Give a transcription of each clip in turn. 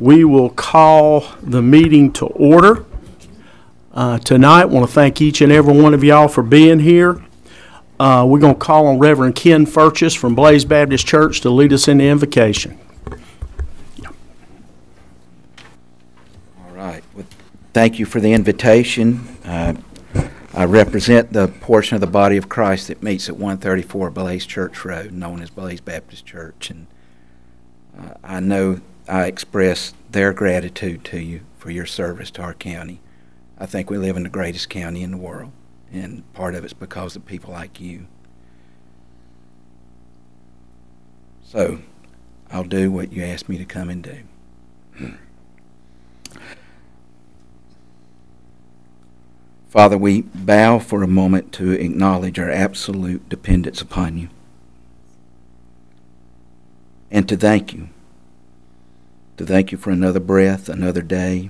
We will call the meeting to order. Tonight, I want to thank each and every one of y'all for being here. We're going to call on Reverend Ken Furchess from Blaze Baptist Church to lead us in the invocation. All right. Well, thank you for the invitation. I represent the portion of the body of Christ that meets at 134 Blaze Church Road, known as Blaze Baptist Church. And I know I express their gratitude to you for your service to our county. I think we live in the greatest county in the world, and part of it's because of people like you. So, I'll do what you asked me to come and do. Father, we bow for a moment to acknowledge our absolute dependence upon you, and to thank you. To thank you for another breath, another day,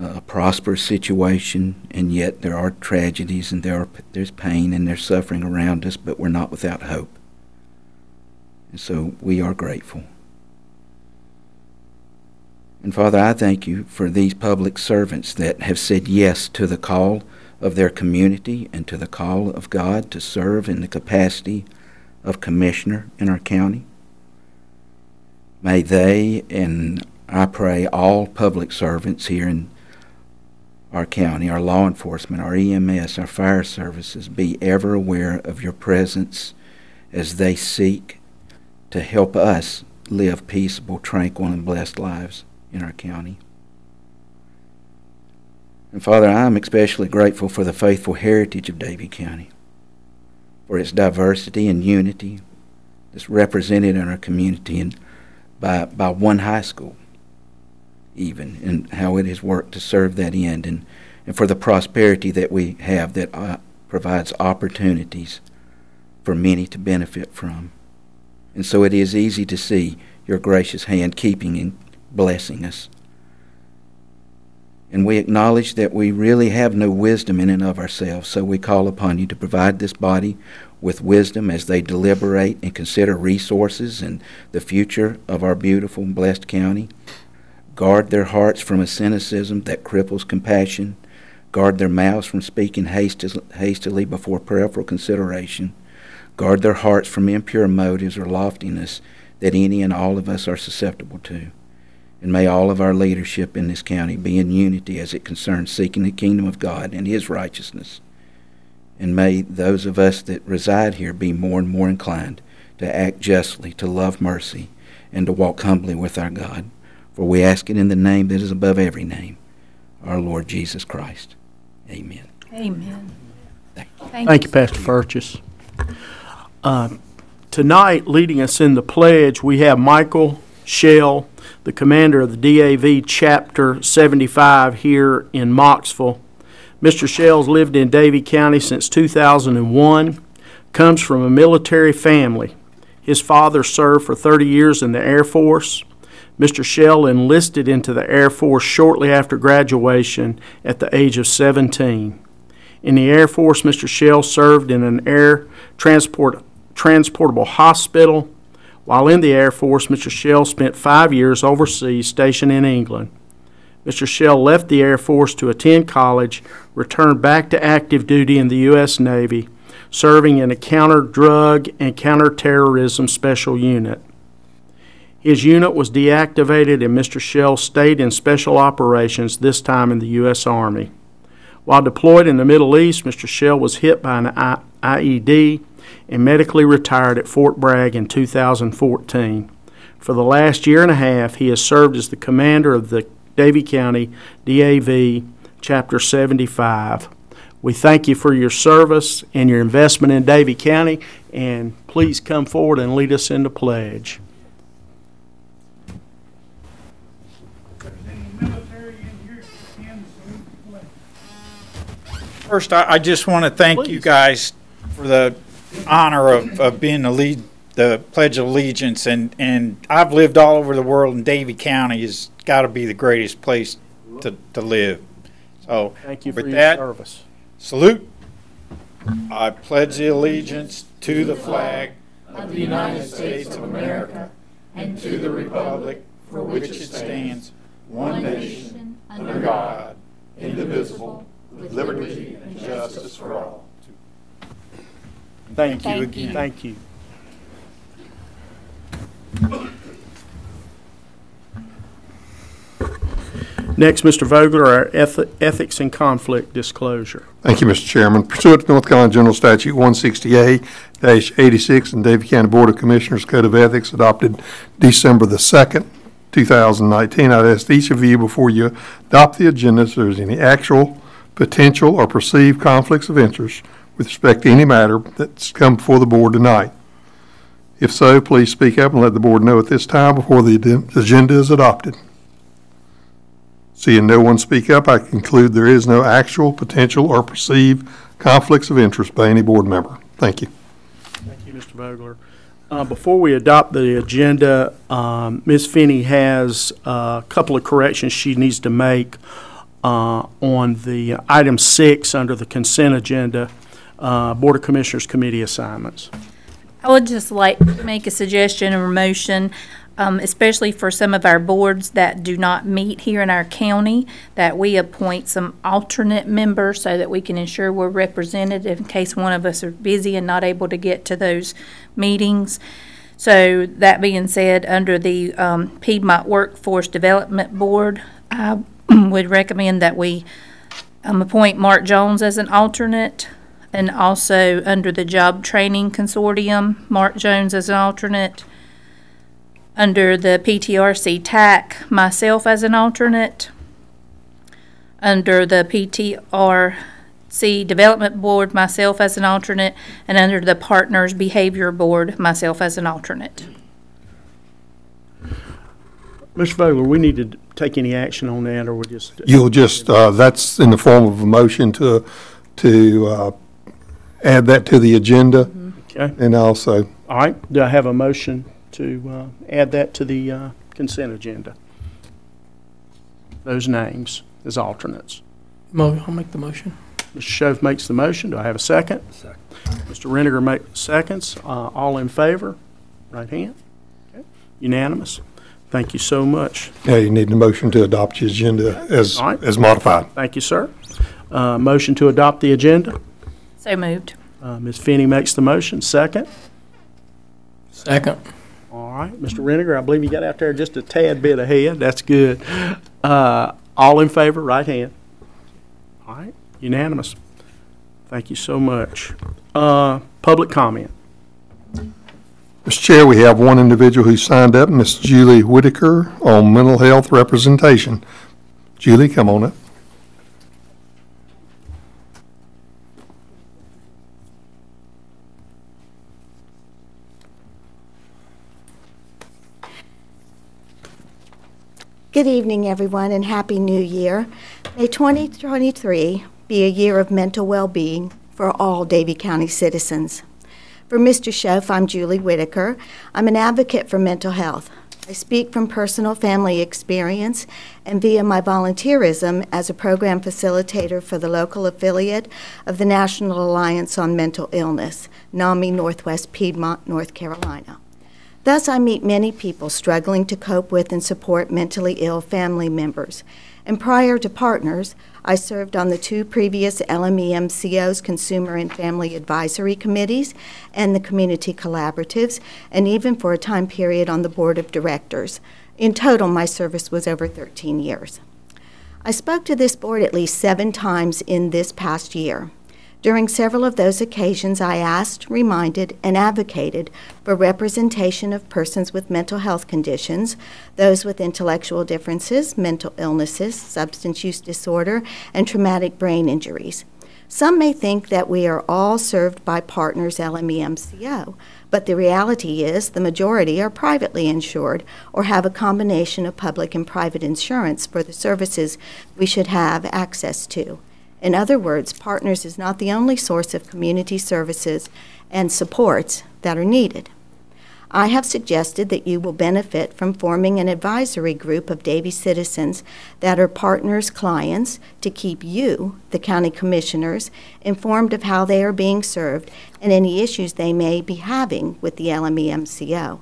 a prosperous situation, and yet there are tragedies and there's pain and there's suffering around us, but we're not without hope. And so we are grateful. And Father, I thank you for these public servants that have said yes to the call of their community and to the call of God to serve in the capacity of commissioner in our county. May they, and I pray all public servants here in our county, our law enforcement, our EMS, our fire services, be ever aware of your presence as they seek to help us live peaceable, tranquil, and blessed lives in our county. And Father, I'm especially grateful for the faithful heritage of Davie County, for its diversity and unity that's represented in our community and by one high school, even, and how it has worked to serve that end, and for the prosperity that we have that provides opportunities for many to benefit from. And so it is easy to see your gracious hand keeping and blessing us. And we acknowledge that we really have no wisdom in and of ourselves, so we call upon you to provide this body with wisdom as they deliberate and consider resources and the future of our beautiful and blessed county. Guard their hearts from a cynicism that cripples compassion. Guard their mouths from speaking hastily before prayerful consideration. Guard their hearts from impure motives or loftiness that any and all of us are susceptible to. And may all of our leadership in this county be in unity as it concerns seeking the kingdom of God and his righteousness. And may those of us that reside here be more and more inclined to act justly, to love mercy, and to walk humbly with our God. For we ask it in the name that is above every name, our Lord Jesus Christ. Amen. Amen. Thank you, Pastor Furchess. Tonight, leading us in the pledge, we have Michael Shell, the commander of the DAV Chapter 75 here in Mocksville. Mr. Shell's lived in Davie County since 2001, comes from a military family. His father served for 30 years in the Air Force. Mr. Shell enlisted into the Air Force shortly after graduation at the age of 17. In the Air Force, Mr. Shell served in an air transportable hospital. While in the Air Force, Mr. Shell spent 5 years overseas, stationed in England. Mr. Shell left the Air Force to attend college, returned back to active duty in the U.S. Navy, serving in a counter-drug and counter-terrorism special unit. His unit was deactivated and Mr. Shell stayed in special operations, this time in the U.S. Army. While deployed in the Middle East, Mr. Shell was hit by an IED and medically retired at Fort Bragg in 2014. For the last year and a half, he has served as the commander of the Davie County DAV Chapter 75. We thank you for your service and your investment in Davie County, and please come forward and lead us in the pledge. First, I just want to thank you guys for the honor of being the Pledge of Allegiance, and I've lived all over the world, and Davie County has got to be the greatest place to live. So thank you for with your that, service. Salute. I pledge the allegiance to the flag of the United States of America and to the republic for which it stands, one nation, under God, indivisible, with liberty and justice for all. Thank you again. Thank you. Next, Mr. Vogler, our ethics and conflict disclosure. Thank you, Mr. Chairman. Pursuant to North Carolina General Statute 160A-86 and Davie County Board of Commissioners Code of Ethics adopted December the 2nd, 2019, I'd ask each of you before you adopt the agenda if there's any actual, potential, or perceived conflicts of interest with respect to any matter that's come before the board tonight. If so, please speak up and let the board know at this time before the agenda is adopted. Seeing no one speak up, I conclude there is no actual, potential, or perceived conflicts of interest by any board member. Thank you. Thank you, Mr. Vogler. Before we adopt the agenda, Ms. Finney has a couple of corrections she needs to make on the item 6 under the consent agenda, Board of Commissioners Committee assignments. I would just like to make a suggestion or motion, especially for some of our boards that do not meet here in our county, that we appoint some alternate members so that we can ensure we're represented in case one of us are busy and not able to get to those meetings. So that being said, under the Piedmont Workforce Development Board, I would recommend that we appoint Mark Jones as an alternate, and also under the Job Training Consortium, Mark Jones as an alternate. Under the PTRC TAC, myself as an alternate. Under the PTRC Development Board, myself as an alternate. And under the Partners Behavior Board, myself as an alternate. Mr. Vogler, we need to take any action on that, or we just... You'll just, that's in the form of a motion to add that to the agenda. Okay. And also... All right. Do I have a motion to add that to the consent agenda? Those names as alternates. I'll make the motion. Mr. Shove makes the motion. Do I have a second? Second. Mr. Reniger makes seconds. All in favor? Right hand. Okay. Unanimous. Thank you so much. Yeah, you need a motion to adopt the agenda as modified. Thank you, sir. Motion to adopt the agenda. So moved. Ms. Finney makes the motion. Second. Second. All right. Mr. Reniger, I believe you got out there just a tad bit ahead. That's good. All in favor, right hand. All right. Unanimous. Thank you so much. Public comment. Mr. Chair, we have one individual who signed up, Ms. Julie Whitaker, on mental health representation. Julie, come on up. Good evening, everyone, and Happy New Year. May 2023 be a year of mental well-being for all Davie County citizens. For Mr. Schoaf, I'm Julie Whitaker. I'm an advocate for mental health. I speak from personal family experience and via my volunteerism as a program facilitator for the local affiliate of the National Alliance on Mental Illness, NAMI Northwest Piedmont, North Carolina. Thus, I meet many people struggling to cope with and support mentally ill family members. And prior to Partners, I served on the 2 previous LMEMCO's Consumer and Family Advisory Committees and the Community Collaboratives, and even for a time period on the Board of Directors. In total, my service was over 13 years. I spoke to this board at least 7 times in this past year. During several of those occasions, I asked, reminded, and advocated for representation of persons with mental health conditions, those with intellectual differences, mental illnesses, substance use disorder, and traumatic brain injuries. Some may think that we are all served by Partners LMEMCO, but the reality is the majority are privately insured or have a combination of public and private insurance for the services we should have access to. In other words, Partners is not the only source of community services and supports that are needed. I have suggested that you will benefit from forming an advisory group of Davie citizens that are Partners clients to keep you, the county commissioners, informed of how they are being served and any issues they may be having with the LMEMCO.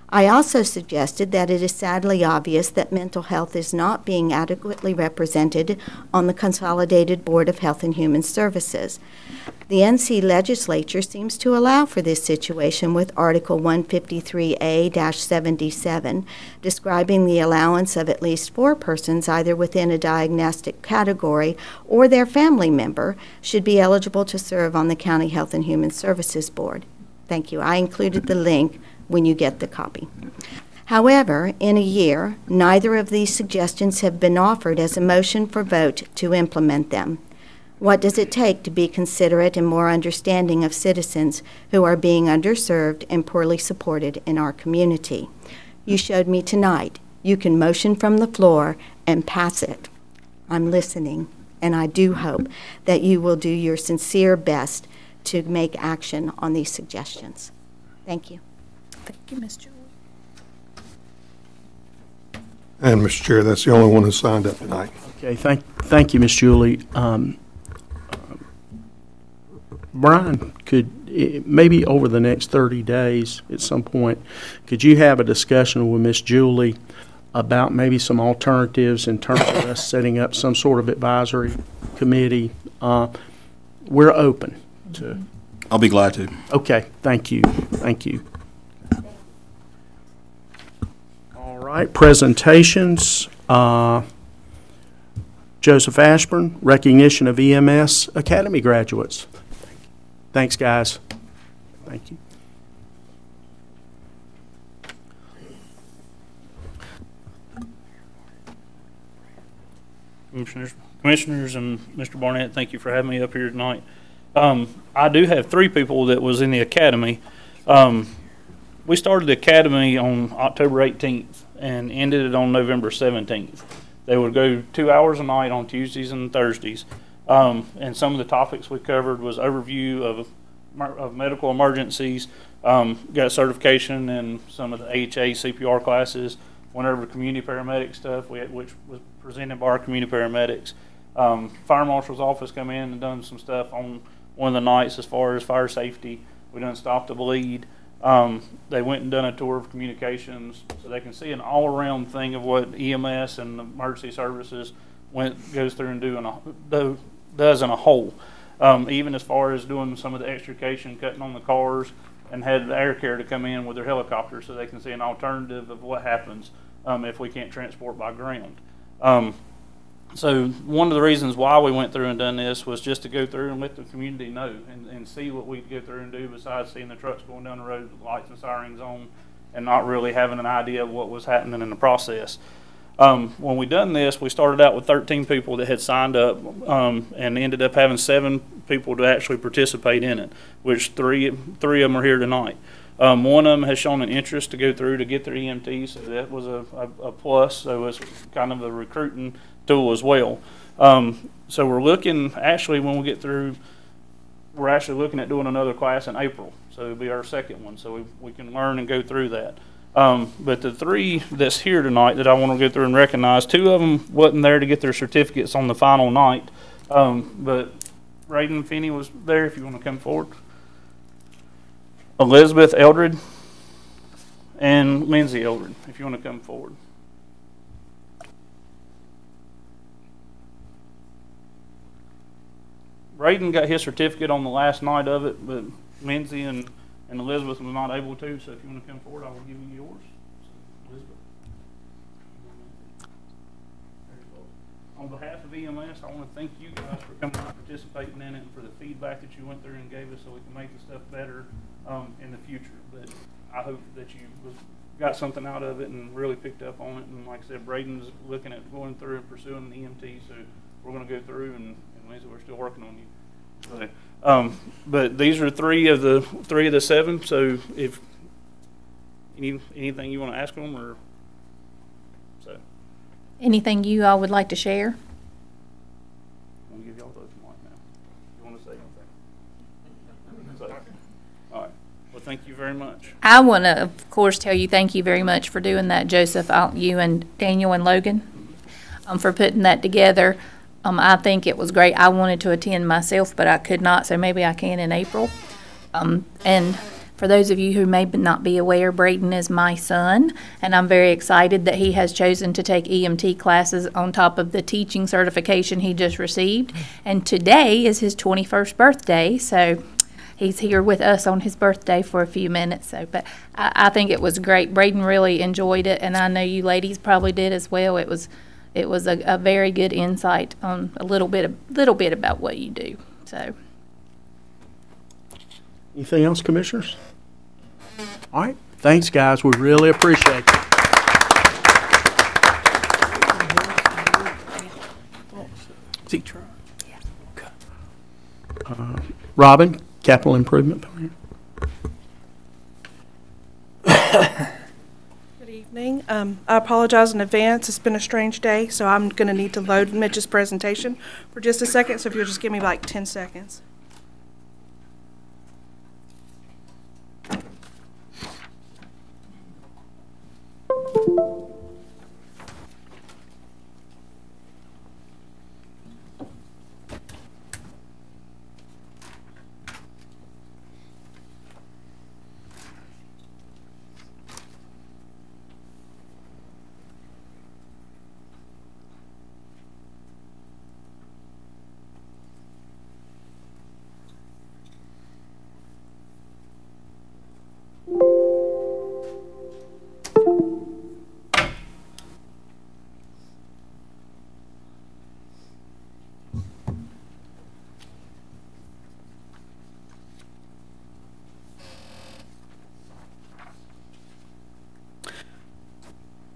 I also suggested that it is sadly obvious that mental health is not being adequately represented on the Consolidated Board of Health and Human Services. The NC legislature seems to allow for this situation with Article 153A-77, describing the allowance of at least 4 persons either within a diagnostic category or their family member should be eligible to serve on the County Health and Human Services Board. Thank you. I included the link when you get the copy. However, in a year, neither of these suggestions have been offered as a motion for vote to implement them. What does it take to be considerate and more understanding of citizens who are being underserved and poorly supported in our community? You showed me tonight. You can motion from the floor and pass it. I'm listening, and I do hope that you will do your sincere best to make action on these suggestions. Thank you. Thank you, Ms. Julie. And, Mr. Chair, that's the only one who signed up tonight. Okay, thank you, Ms. Julie. Brian, maybe over the next 30 days at some point, could you have a discussion with Ms. Julie about maybe some alternatives in terms of us setting up some sort of advisory committee? We're open to. I'll be glad to. Okay, thank you. Thank you. All right, presentations. Joseph Ashburn, recognition of EMS Academy graduates. Thanks, guys. Thank you. Commissioners and Mr. Barnett, thank you for having me up here tonight. I do have 3 people that was in the academy. We started the academy on October 18th and ended it on November 17th. They would go 2 hours a night on Tuesdays and Thursdays. And some of the topics we covered was overview of medical emergencies, got certification in some of the AHA CPR classes, went over community paramedic stuff, which was presented by our community paramedics. Fire marshal's office come in and done some stuff on one of the nights as far as fire safety. We done Stop the Bleed. They went and done a tour of communications so they can see an all-around thing of what EMS and emergency services goes through and does in a whole. Even as far as doing some of the extrication, cutting on the cars, and had the air care to come in with their helicopters so they can see an alternative of what happens if we can't transport by ground. So one of the reasons why we went through and done this was just to go through and let the community know and see what we could go through and do besides seeing the trucks going down the road with lights and sirens on and not really having an idea of what was happening in the process. When we done this, we started out with 13 people that had signed up and ended up having 7 people to actually participate in it, which three of them are here tonight. One of them has shown an interest to go through to get their EMT, so that was a plus. So it's kind of a recruiting tool as well. So we're looking, actually, when we get through, we're actually looking at doing another class in April. So it'll be our second one, so we can learn and go through that. But the 3 that's here tonight that I want to go through and recognize, 2 of them wasn't there to get their certificates on the final night. But Raiden Finney was there, if you want to come forward. Elizabeth Eldred and Lindsay Eldred, if you want to come forward. Raiden got his certificate on the last night of it, but Lindsay and Elizabeth was not able to, so if you want to come forward, I will give you yours. So, Elizabeth. On behalf of EMS, I want to thank you guys for coming out and participating in it and for the feedback that you went through and gave us so we can make the stuff better in the future. But I hope that you got something out of it and really picked up on it. And like I said, Braden's looking at going through and pursuing an EMT, so we're going to go through, and Lindsay, we're still working on you. So, but these are 3 of the 7. So if anything you want to ask them, or so. Anything you all would like to share? I'm going to give y'all those mic now. You want to say anything? So, all right. Well, thank you very much. I want to, of course, tell you thank you very much for doing that, Joseph, you and Daniel and Logan, for putting that together. I think it was great. I wanted to attend myself, but I could not, so maybe I can in April. And For those of you who may not be aware, Braden is my son, and I'm very excited that he has chosen to take EMT classes on top of the teaching certification he just received. And today is his 21st birthday, so he's here with us on his birthday for a few minutes. So, but I think it was great. Braden really enjoyed it, and I know you ladies probably did as well. It was a very good insight on a little bit about what you do. So, anything else, commissioners? All right. Thanks, guys. We really appreciate it. Is he trying? Yeah. Okay. Robin, capital improvement plan. Good evening. I apologize in advance. It's been a strange day, so I'm going to need to load Mitch's presentation for just a second, so if you'll just give me like 10 seconds.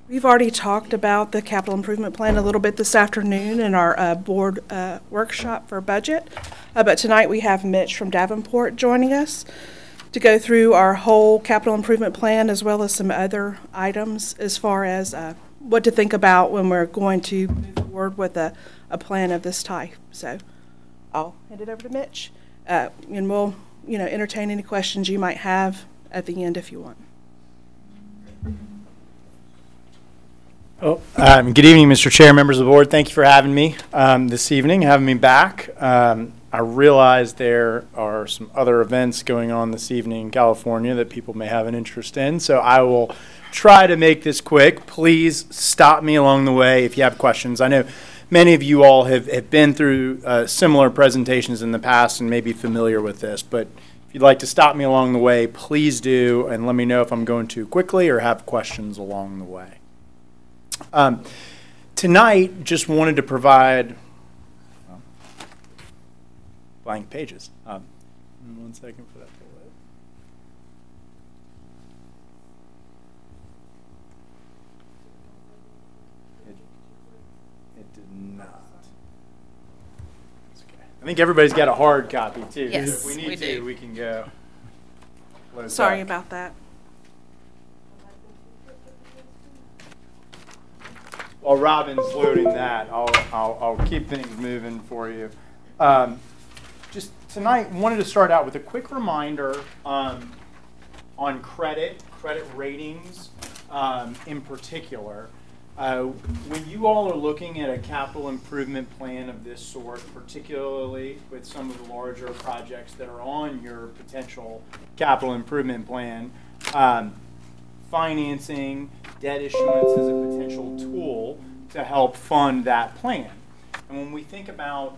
We've already talked about the capital improvement plan a little bit this afternoon in our board workshop for budget, but tonight we have Mitch from Davenport joining us to go through our whole capital improvement plan as well as some other items as far as what to think about when we're going to move forward with a plan of this type. So I'll hand it over to Mitch, and we'll entertain any questions you might have at the end if you want. Good evening, Mr. Chair, members of the board. Thank you for having me this evening, having me back. I realize there are some other events going on this evening in California that people may have an interest in, so I will try to make this quick. Please stop me along the way if you have questions. I know many of you all have been through similar presentations in the past and may be familiar with this, but if you'd like to stop me along the way, please do, and let me know if I'm going too quickly or have questions along the way. Tonight, just wanted to provide blank pages. 1 second for that to load. It did not. That's okay. I think everybody's got a hard copy too. Yes, if we need to, we can go. Sorry about that. While Robin's loading that, I'll keep things moving for you. Just tonight, wanted to start out with a quick reminder on credit ratings in particular. When you all are looking at a capital improvement plan of this sort, particularly with some of the larger projects that are on your potential capital improvement plan, financing, debt issuance is a potential tool to help fund that plan. And when we think about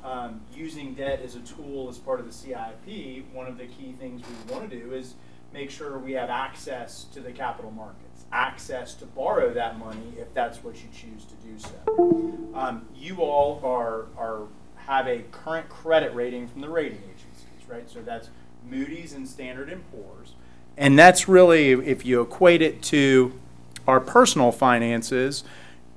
using debt as a tool as part of the CIP, one of the key things we want to do is make sure we have access to the capital markets, access to borrow that money if that's what you choose to do so. You all have a current credit rating from the rating agencies, right? So that's Moody's and Standard & Poor's. And that's really, if you equate it to our personal finances,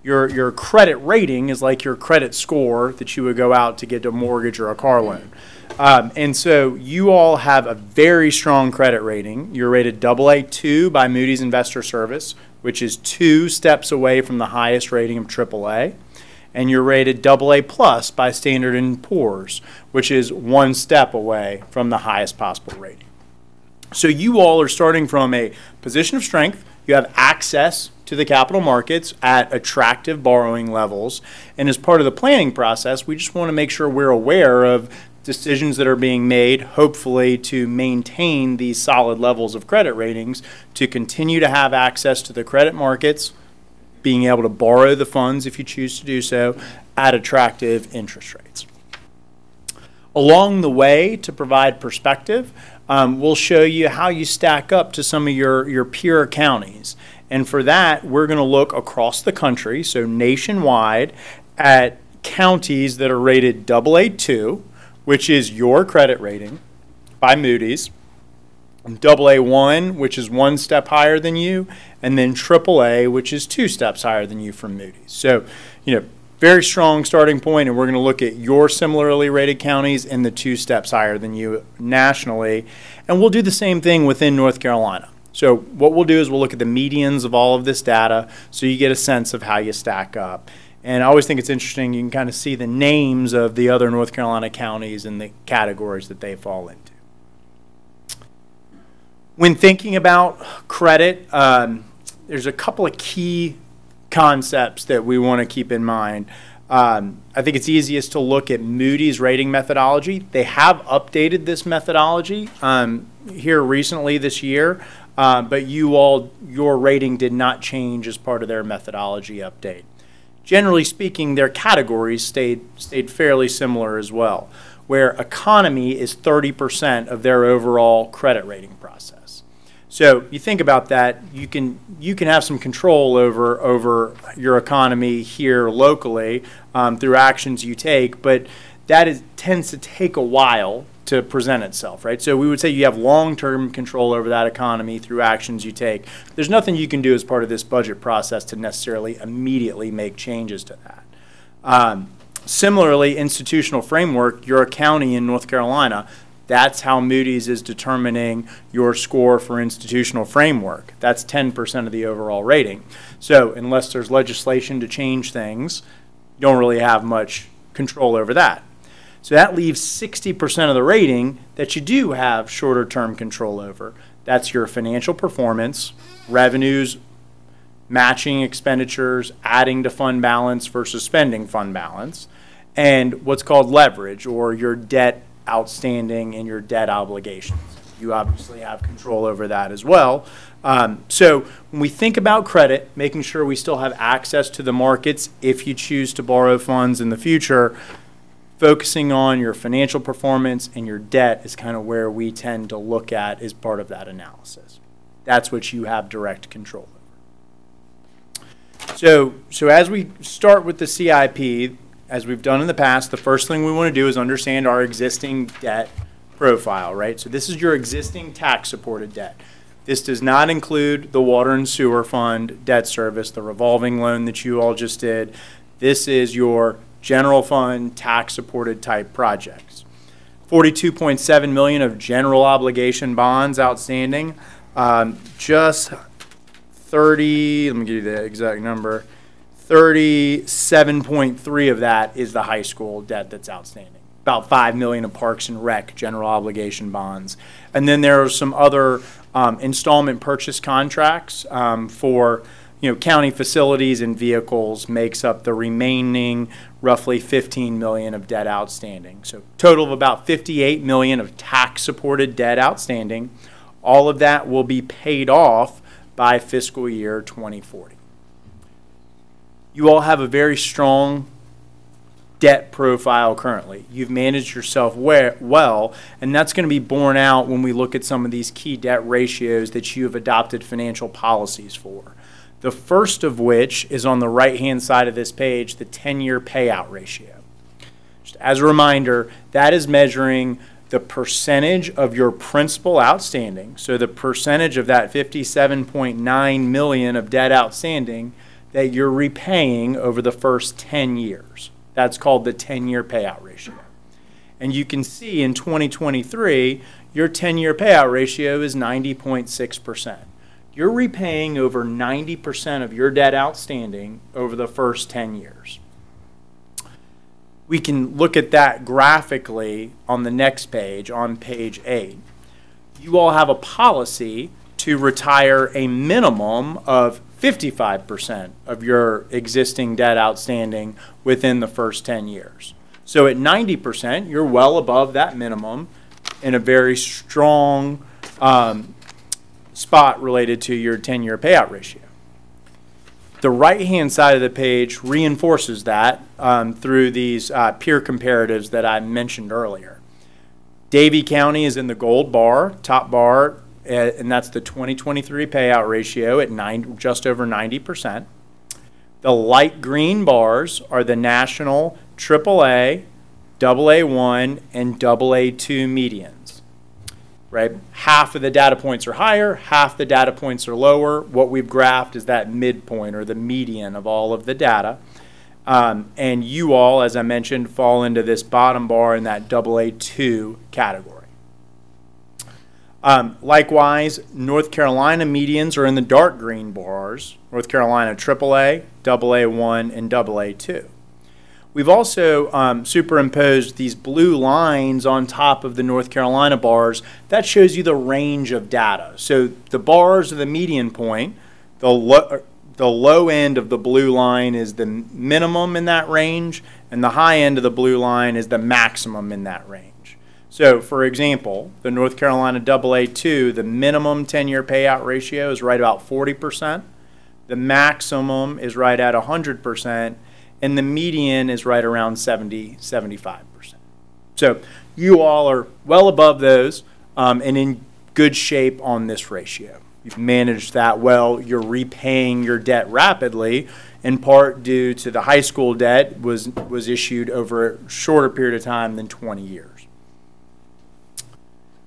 your credit rating is like your credit score that you would go out to get a mortgage or a car loan. And so you all have a very strong credit rating. You're rated AA2 by Moody's Investor Service, which is 2 steps away from the highest rating of AAA. And you're rated AA plus by Standard & Poor's, which is 1 step away from the highest possible rating. So you all are starting from a position of strength. You have access to the capital markets at attractive borrowing levels. And as part of the planning process, we just want to make sure we're aware of decisions that are being made, hopefully to maintain these solid levels of credit ratings, to continue to have access to the credit markets, being able to borrow the funds if you choose to do so at attractive interest rates. Along the way, to provide perspective, we'll show you how you stack up to some of your peer counties. And for that, we're going to look across the country, so nationwide, at counties that are rated AA2, which is your credit rating by Moody's, AA1, which is 1 step higher than you, and then AAA, which is 2 steps higher than you from Moody's. So, very strong starting point, and we're going to look at your similarly rated counties and the 2 steps higher than you nationally. And we'll do the same thing within North Carolina. So what we'll do is we'll look at the medians of all of this data so you get a sense of how you stack up. And I always think it's interesting, you can kind of see the names of the other North Carolina counties and the categories that they fall into. When thinking about credit, there's a couple of key concepts that we want to keep in mind. I think it's easiest to look at Moody's rating methodology. They have updated this methodology here recently this year, but your rating did not change as part of their methodology update. Generally speaking, their categories stayed fairly similar as well, where economy is 30% of their overall credit rating process. So you think about that, you can have some control over your economy here locally through actions you take, but that tends to take a while to present itself, right? So we would say you have long-term control over that economy through actions you take. There's nothing you can do as part of this budget process to necessarily immediately make changes to that. Similarly, institutional framework, you're a county in North Carolina. That's how Moody's is determining your score for institutional framework. That's 10% of the overall rating. So unless there's legislation to change things, you don't really have much control over that. So that leaves 60% of the rating that you do have shorter term control over. That's your financial performance, revenues, matching expenditures, adding to fund balance versus spending fund balance, and what's called leverage, or your debt outstanding and your debt obligations. You obviously have control over that as well. So when we think about credit, making sure we still have access to the markets if you choose to borrow funds in the future, focusing on your financial performance and your debt is kind of where we tend to look at as part of that analysis. That's what you have direct control over. So as we start with the CIP, as we've done in the past, the first thing we want to do is understand our existing debt profile, right? So this is your existing tax-supported debt. This does not include the water and sewer fund debt service, the revolving loan that you all just did. This is your general fund tax-supported type projects. $42.7 million of general obligation bonds outstanding. Just 30, let me give you the exact number, 37.3 of that is the high school debt that's outstanding. About $5 million of Parks and Rec general obligation bonds. And then there are some other installment purchase contracts for county facilities and vehicles makes up the remaining roughly $15 million of debt outstanding. So total of about $58 million of tax-supported debt outstanding. All of that will be paid off by fiscal year 2040. You all have a very strong debt profile currently. You've managed yourself well, and that's going to be borne out when we look at some of these key debt ratios that you have adopted financial policies for. The first of which is on the right-hand side of this page, the 10-year payout ratio. Just as a reminder, that is measuring the percentage of your principal outstanding, so the percentage of that $57.9 million of debt outstanding that you're repaying over the first 10 years. That's called the 10-year payout ratio. And you can see in 2023, your 10-year payout ratio is 90.6%. You're repaying over 90% of your debt outstanding over the first 10 years. We can look at that graphically on the next page, on page 8. You all have a policy to retire a minimum of 55% of your existing debt outstanding within the first 10 years. So at 90%, you're well above that minimum in a very strong spot related to your 10-year payout ratio. The right-hand side of the page reinforces that through these peer comparatives that I mentioned earlier. Davie County is in the gold bar, top bar, and that's the 2023 payout ratio at just over 90%. The light green bars are the national AAA, AA1, and AA2 medians. Right? Half of the data points are higher, half the data points are lower. What we've graphed is that midpoint or the median of all of the data. And you all, as I mentioned, fall into this bottom bar in that AA2 category. Likewise, North Carolina medians are in the dark green bars, North Carolina AAA, AA1, and AA2. We've also superimposed these blue lines on top of the North Carolina bars. That shows you the range of data. So the bars are the median point. The low end of the blue line is the minimum in that range, and the high end of the blue line is the maximum in that range. So, for example, the North Carolina AA2, the minimum 10-year payout ratio is right about 40%. The maximum is right at 100%. And the median is right around 75%. So you all are well above those and in good shape on this ratio. You've managed that well. You're repaying your debt rapidly, in part due to the high school debt was issued over a shorter period of time than 20 years.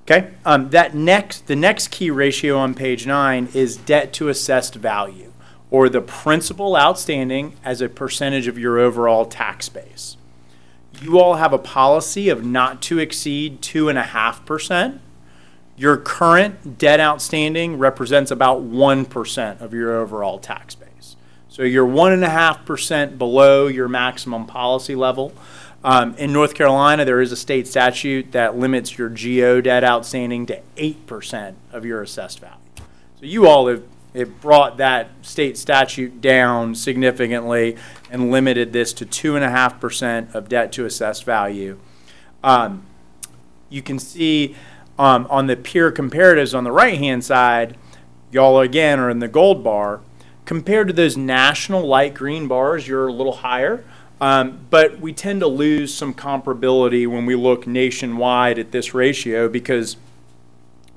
Okay, the next key ratio on page 9 is debt to assessed value, or the principal outstanding as a percentage of your overall tax base. You all have a policy of not to exceed 2.5%. Your current debt outstanding represents about 1% of your overall tax base. So you're 1.5% below your maximum policy level. In North Carolina, there is a state statute that limits your GO debt outstanding to 8% of your assessed value. So you all have brought that state statute down significantly and limited this to 2.5% of debt to assessed value. You can see on the peer comparatives on the right-hand side, y'all again are in the gold bar. Compared to those national light green bars, you're a little higher, but we tend to lose some comparability when we look nationwide at this ratio because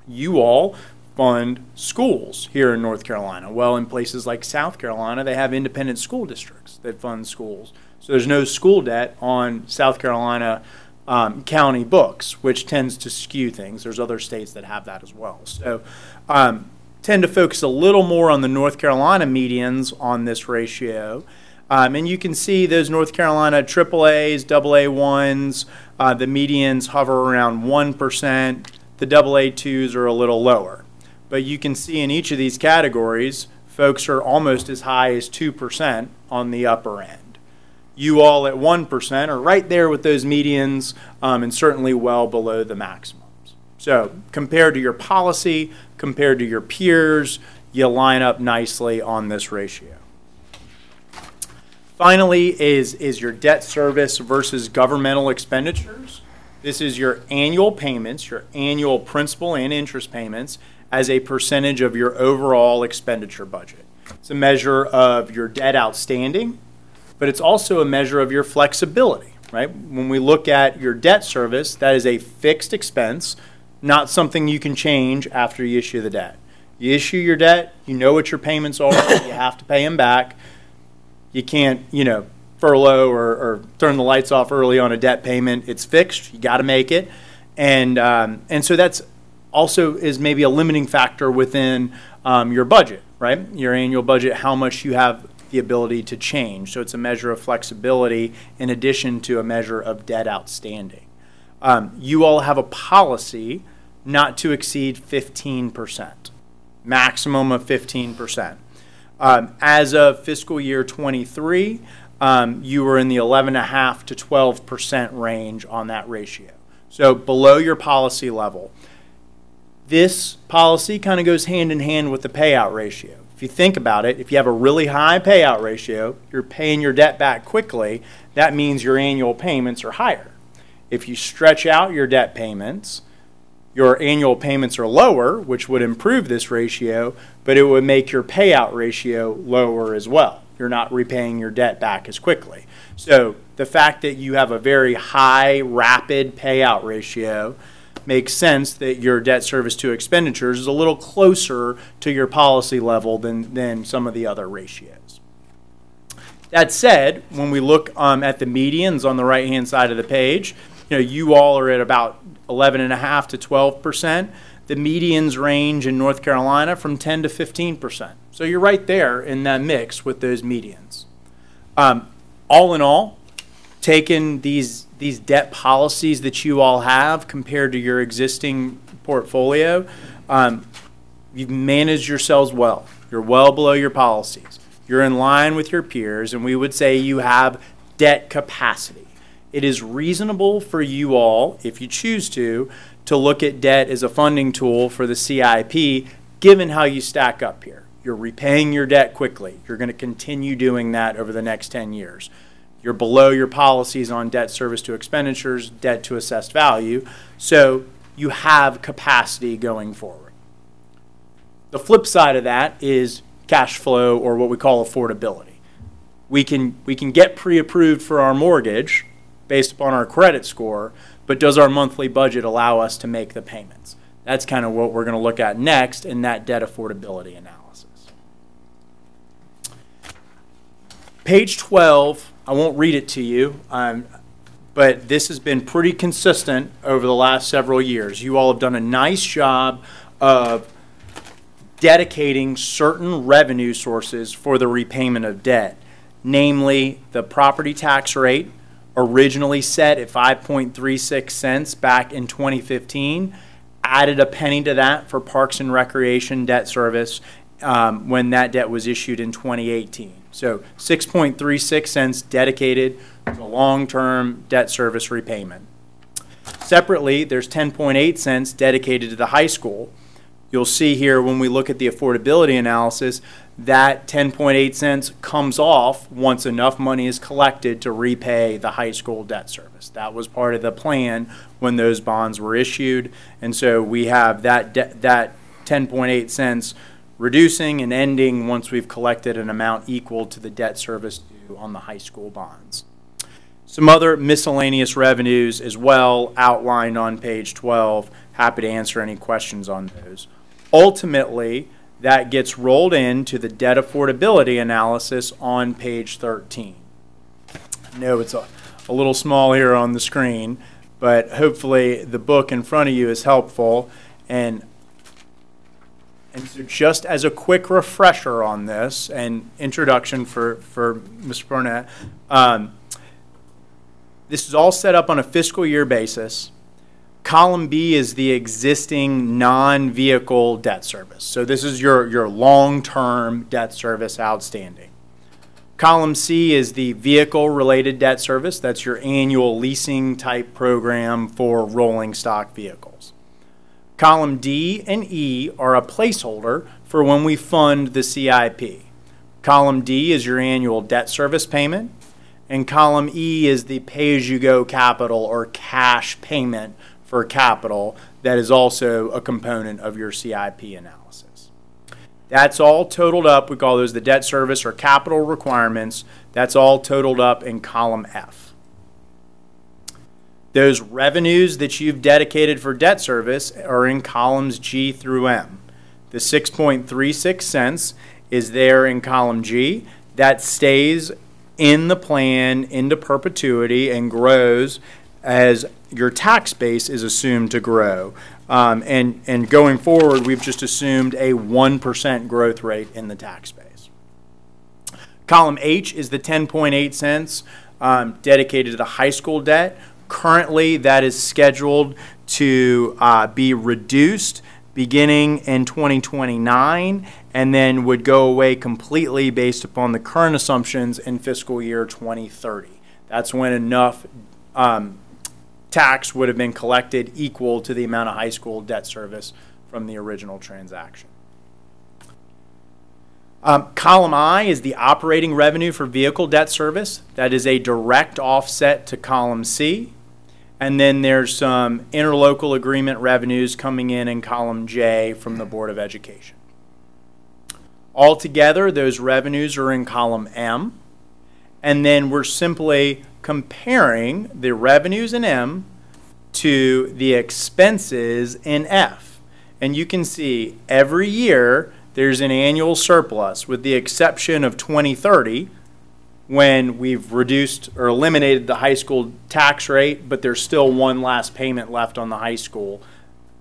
you all fund schools here in North Carolina. Well, in places like South Carolina, they have independent school districts that fund schools. So there's no school debt on South Carolina county books, which tends to skew things. There's other states that have that as well. So tend to focus a little more on the North Carolina medians on this ratio. And you can see those North Carolina AAAs, AA1s, the medians hover around 1%. The AA2s are a little lower. But you can see in each of these categories, folks are almost as high as 2% on the upper end. You all at 1% are right there with those medians and certainly well below the maximums. So compared to your policy, compared to your peers, you line up nicely on this ratio. Finally is your debt service versus governmental expenditures. This is your annual payments, your annual principal and interest payments, as a percentage of your overall expenditure budget. It's a measure of your debt outstanding, but it's also a measure of your flexibility, right? When we look at your debt service, that is a fixed expense, not something you can change after you issue the debt. You issue your debt, you know what your payments are, you have to pay them back. You can't, furlough or turn the lights off early on a debt payment. It's fixed, you got to make it. And so that's also is maybe a limiting factor within your budget, right? Your annual budget, how much you have the ability to change. So it's a measure of flexibility in addition to a measure of debt outstanding. You all have a policy not to exceed 15%, maximum of 15%. As of fiscal year 23, you were in the 11.5% to 12% range on that ratio. So below your policy level. This policy kind of goes hand in hand with the payout ratio. if you think about it, if you have a really high payout ratio, you're paying your debt back quickly, that means your annual payments are higher. If you stretch out your debt payments, your annual payments are lower, which would improve this ratio, but it would make your payout ratio lower as well. You're not repaying your debt back as quickly. So the fact that you have a very high, rapid payout ratio makes sense that your debt service to expenditures is a little closer to your policy level than some of the other ratios. That said, when we look at the medians on the right-hand side of the page, you all are at about 11.5% to 12%. The medians range in North Carolina from 10 to 15%. So you're right there in that mix with those medians. All in all, taking these debt policies that you all have compared to your existing portfolio, you've managed yourselves well. You're well below your policies. You're in line with your peers, and we would say you have debt capacity. It is reasonable for you all, if you choose to look at debt as a funding tool for the CIP, given how you stack up here. You're repaying your debt quickly. You're going to continue doing that over the next 10 years. You're below your policies on debt service to expenditures, debt to assessed value, so you have capacity going forward. The flip side of that is cash flow, or what we call affordability. We can get pre-approved for our mortgage based upon our credit score, but does our monthly budget allow us to make the payments? That's kind of what we're going to look at next in that debt affordability analysis. Page 12, I won't read it to you, but this has been pretty consistent over the last several years. You all have done a nice job of dedicating certain revenue sources for the repayment of debt, namely the property tax rate, originally set at 5.36 cents back in 2015, added a penny to that for Parks and Recreation debt service when that debt was issued in 2018. So 6.36 cents dedicated to long-term debt service repayment. Separately, there's 10.8 cents dedicated to the high school. You'll see here when we look at the affordability analysis that 10.8 cents comes off once enough money is collected to repay the high school debt service. That was part of the plan when those bonds were issued, and so we have that 10.8 cents reducing and ending once we've collected an amount equal to the debt service due on the high school bonds. Some other miscellaneous revenues as well outlined on page 12. Happy to answer any questions on those. Ultimately, that gets rolled into the debt affordability analysis on page 13. I know it's a little small here on the screen, but hopefully the book in front of you is helpful. And so just as a quick refresher on this and introduction for Mr. Burnett, this is all set up on a fiscal year basis. Column B is the existing non-vehicle debt service. So this is your long-term debt service outstanding. Column C is the vehicle-related debt service. That's your annual leasing type program for rolling stock vehicles. Column D and E are a placeholder for when we fund the CIP. Column D is your annual debt service payment, and column E is the pay-as-you-go capital or cash payment for capital that is also a component of your CIP analysis. That's all totaled up. We call those the debt service or capital requirements. That's all totaled up in column F. Those revenues that you've dedicated for debt service are in columns G through M. The 6.36 cents is there in column G. That stays in the plan into perpetuity and grows as your tax base is assumed to grow. And going forward, we've just assumed a 1% growth rate in the tax base. Column H is the 10.8 cents dedicated to the high school debt. Currently, that is scheduled to be reduced beginning in 2029 and then would go away completely based upon the current assumptions in fiscal year 2030. That's when enough tax would have been collected equal to the amount of high school debt service from the original transaction. Column I is the operating revenue for vehicle debt service. That is a direct offset to column C. And then there's some interlocal agreement revenues coming in column J from the Board of Education. Altogether, those revenues are in column M. And then we're simply comparing the revenues in M to the expenses in F. And you can see every year there's an annual surplus, with the exception of 2030, when we've reduced or eliminated the high school tax rate, but there's still one last payment left on the high school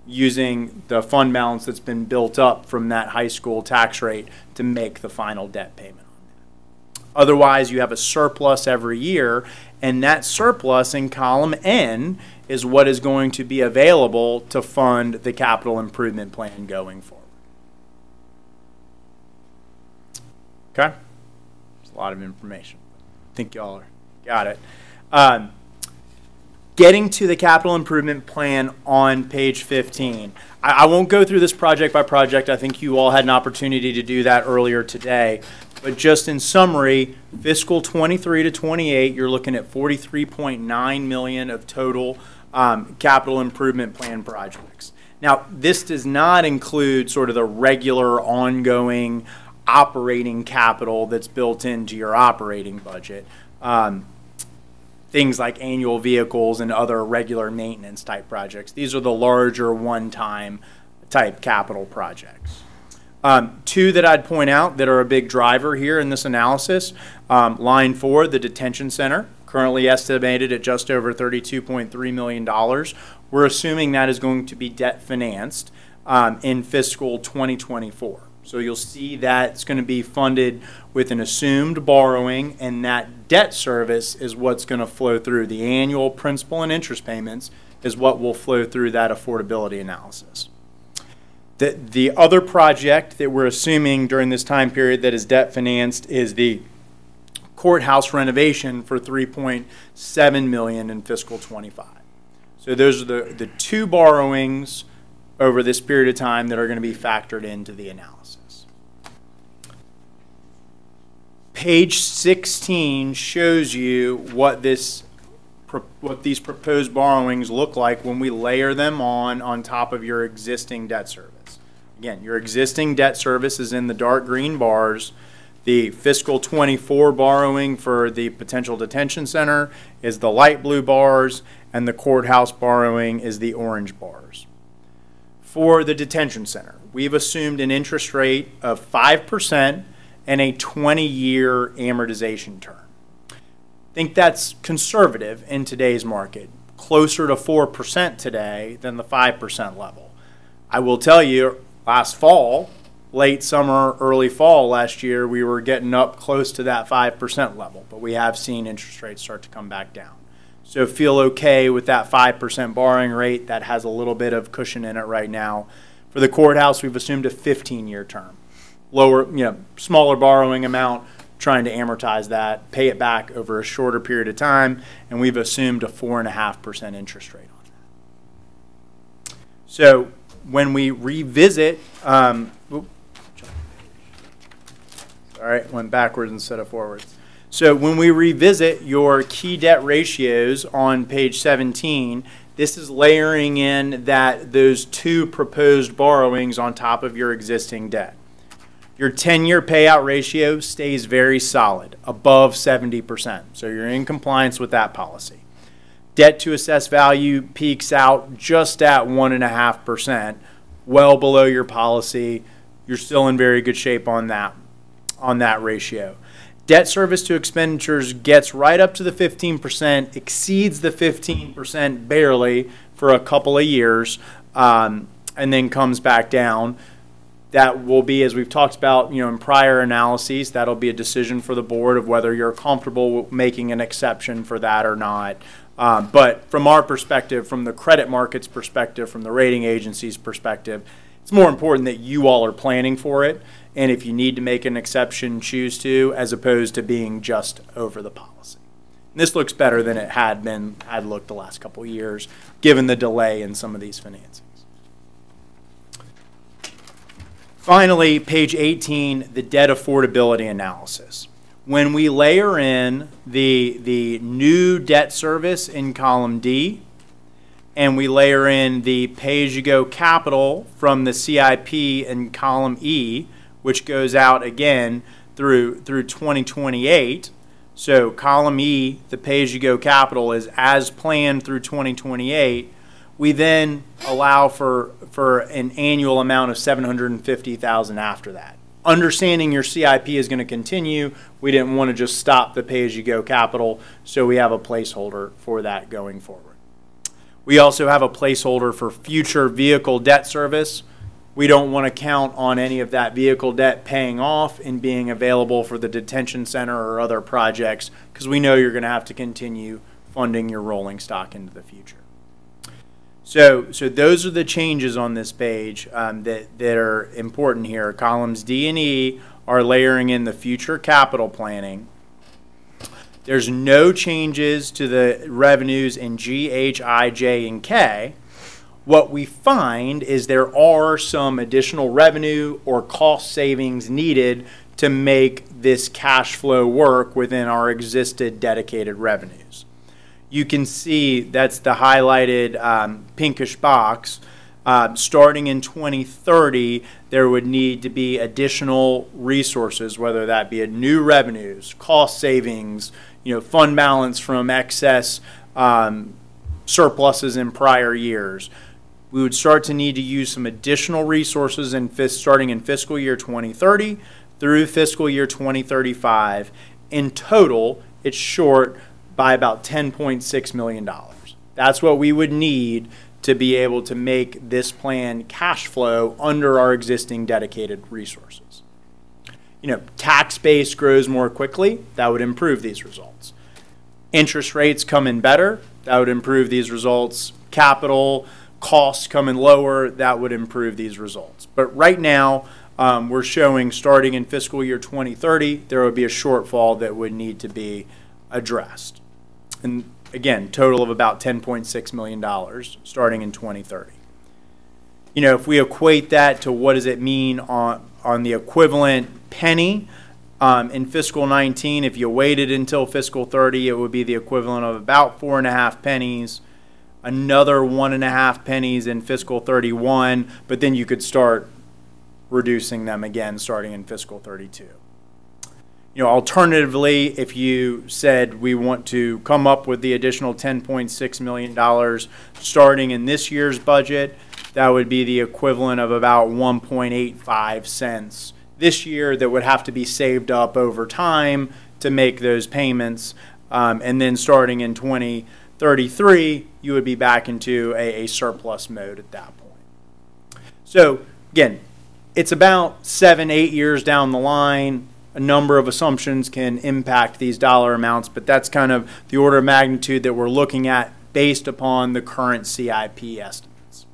using the fund balance that's been built up from that high school tax rate to make the final debt payment. Otherwise, you have a surplus every year, and that surplus in column N is what is going to be available to fund the capital improvement plan going forward. Okay? It's a lot of information. I think y'all got it. Getting to the capital improvement plan on page 15. I won't go through this project by project. I think you all had an opportunity to do that earlier today. But just in summary, fiscal 23 to 28, you're looking at $43.9 million of total capital improvement plan projects. Now, this does not include sort of the regular ongoing operating capital that's built into your operating budget. Things like annual vehicles and other regular maintenance type projects. These are the larger one-time type capital projects. Two that I'd point out that are a big driver here in this analysis. Line 4, the detention center, currently estimated at just over $32.3 million. We're assuming that is going to be debt financed in fiscal 2024. So you'll see that it's going to be funded with an assumed borrowing, and that debt service is what's going to flow through. The annual principal and interest payments is what will flow through that affordability analysis. The other project that we're assuming during this time period that is debt financed is the courthouse renovation for $3.7 million in fiscal 25. So those are the two borrowings over this period of time that are going to be factored into the analysis. Page 16 shows you what these proposed borrowings look like when we layer them on top of your existing debt service. Again, your existing debt service is in the dark green bars. The fiscal 24 borrowing for the potential detention center is the light blue bars, and the courthouse borrowing is the orange bars. For the detention center, we've assumed an interest rate of 5% and a 20-year amortization term. I think that's conservative in today's market, closer to 4% today than the 5% level. I will tell you, last fall, late summer, early fall last year, we were getting up close to that 5% level, but we have seen interest rates start to come back down. So feel okay with that 5% borrowing rate. That has a little bit of cushion in it right now. For the courthouse, we've assumed a 15-year term. Lower, smaller borrowing amount, trying to amortize that, pay it back over a shorter period of time, and we've assumed a 4.5% interest rate on that. So when we revisit, all right, went backwards instead of forwards. So when we revisit your key debt ratios on page 17, this is layering in those two proposed borrowings on top of your existing debt. Your 10-year payout ratio stays very solid, above 70%. So you're in compliance with that policy. Debt to assessed value peaks out just at 1.5%, well below your policy. You're still in very good shape on that ratio. Debt service to expenditures gets right up to the 15%, exceeds the 15% barely for a couple of years, and then comes back down. That will be, as we've talked about, in prior analyses, that'll be a decision for the board of whether you're comfortable making an exception for that or not. But from our perspective, from the credit market's perspective, from the rating agency's perspective, it's more important that you all are planning for it. And if you need to make an exception, choose to, as opposed to being just over the policy. And this looks better than it had looked the last couple of years, given the delay in some of these financings. Finally, page 18, the debt affordability analysis. When we layer in the new debt service in column D, and we layer in the pay-as-you-go capital from the CIP in column E, which goes out again through 2028. So column E, the pay-as-you-go capital, is as planned through 2028. We then allow for an annual amount of $750,000 after that. Understanding your CIP is going to continue, we didn't want to just stop the pay-as-you-go capital, so we have a placeholder for that going forward. We also have a placeholder for future vehicle debt service. We don't want to count on any of that vehicle debt paying off and being available for the detention center or other projects, because we know you're going to have to continue funding your rolling stock into the future. So those are the changes on this page that are important here. Columns D and E are layering in the future capital planning. There's no changes to the revenues in G, H, I, J, and K. What we find is there are some additional revenue or cost savings needed to make this cash flow work within our existing dedicated revenues. You can see that's the highlighted pinkish box. Starting in 2030, there would need to be additional resources, whether that be new revenues, cost savings, fund balance from excess surpluses in prior years. We would start to need to use some additional resources starting in fiscal year 2030 through fiscal year 2035. In total, it's short by about $10.6 million. That's what we would need to be able to make this plan cash flow under our existing dedicated resources. Tax base grows more quickly. That would improve these results. Interest rates come in better. That would improve these results. Capital costs come in lower. That would improve these results. But right now, we're showing starting in fiscal year 2030, there would be a shortfall that would need to be addressed. And again, total of about $10.6 million starting in 2030. If we equate that to what does it mean on the equivalent penny in fiscal 19, if you waited until fiscal 30, it would be the equivalent of about 4.5 pennies, another 1.5 pennies in fiscal 31, but then you could start reducing them again starting in fiscal 32. Alternatively, if you said we want to come up with the additional $10.6 million starting in this year's budget, that would be the equivalent of about 1.85 cents this year that would have to be saved up over time to make those payments. And then starting in 2033, you would be back into a surplus mode at that point. So again, it's about 7-8 years down the line. A number of assumptions can impact these dollar amounts, but that's kind of the order of magnitude that we're looking at based upon the current CIP estimates.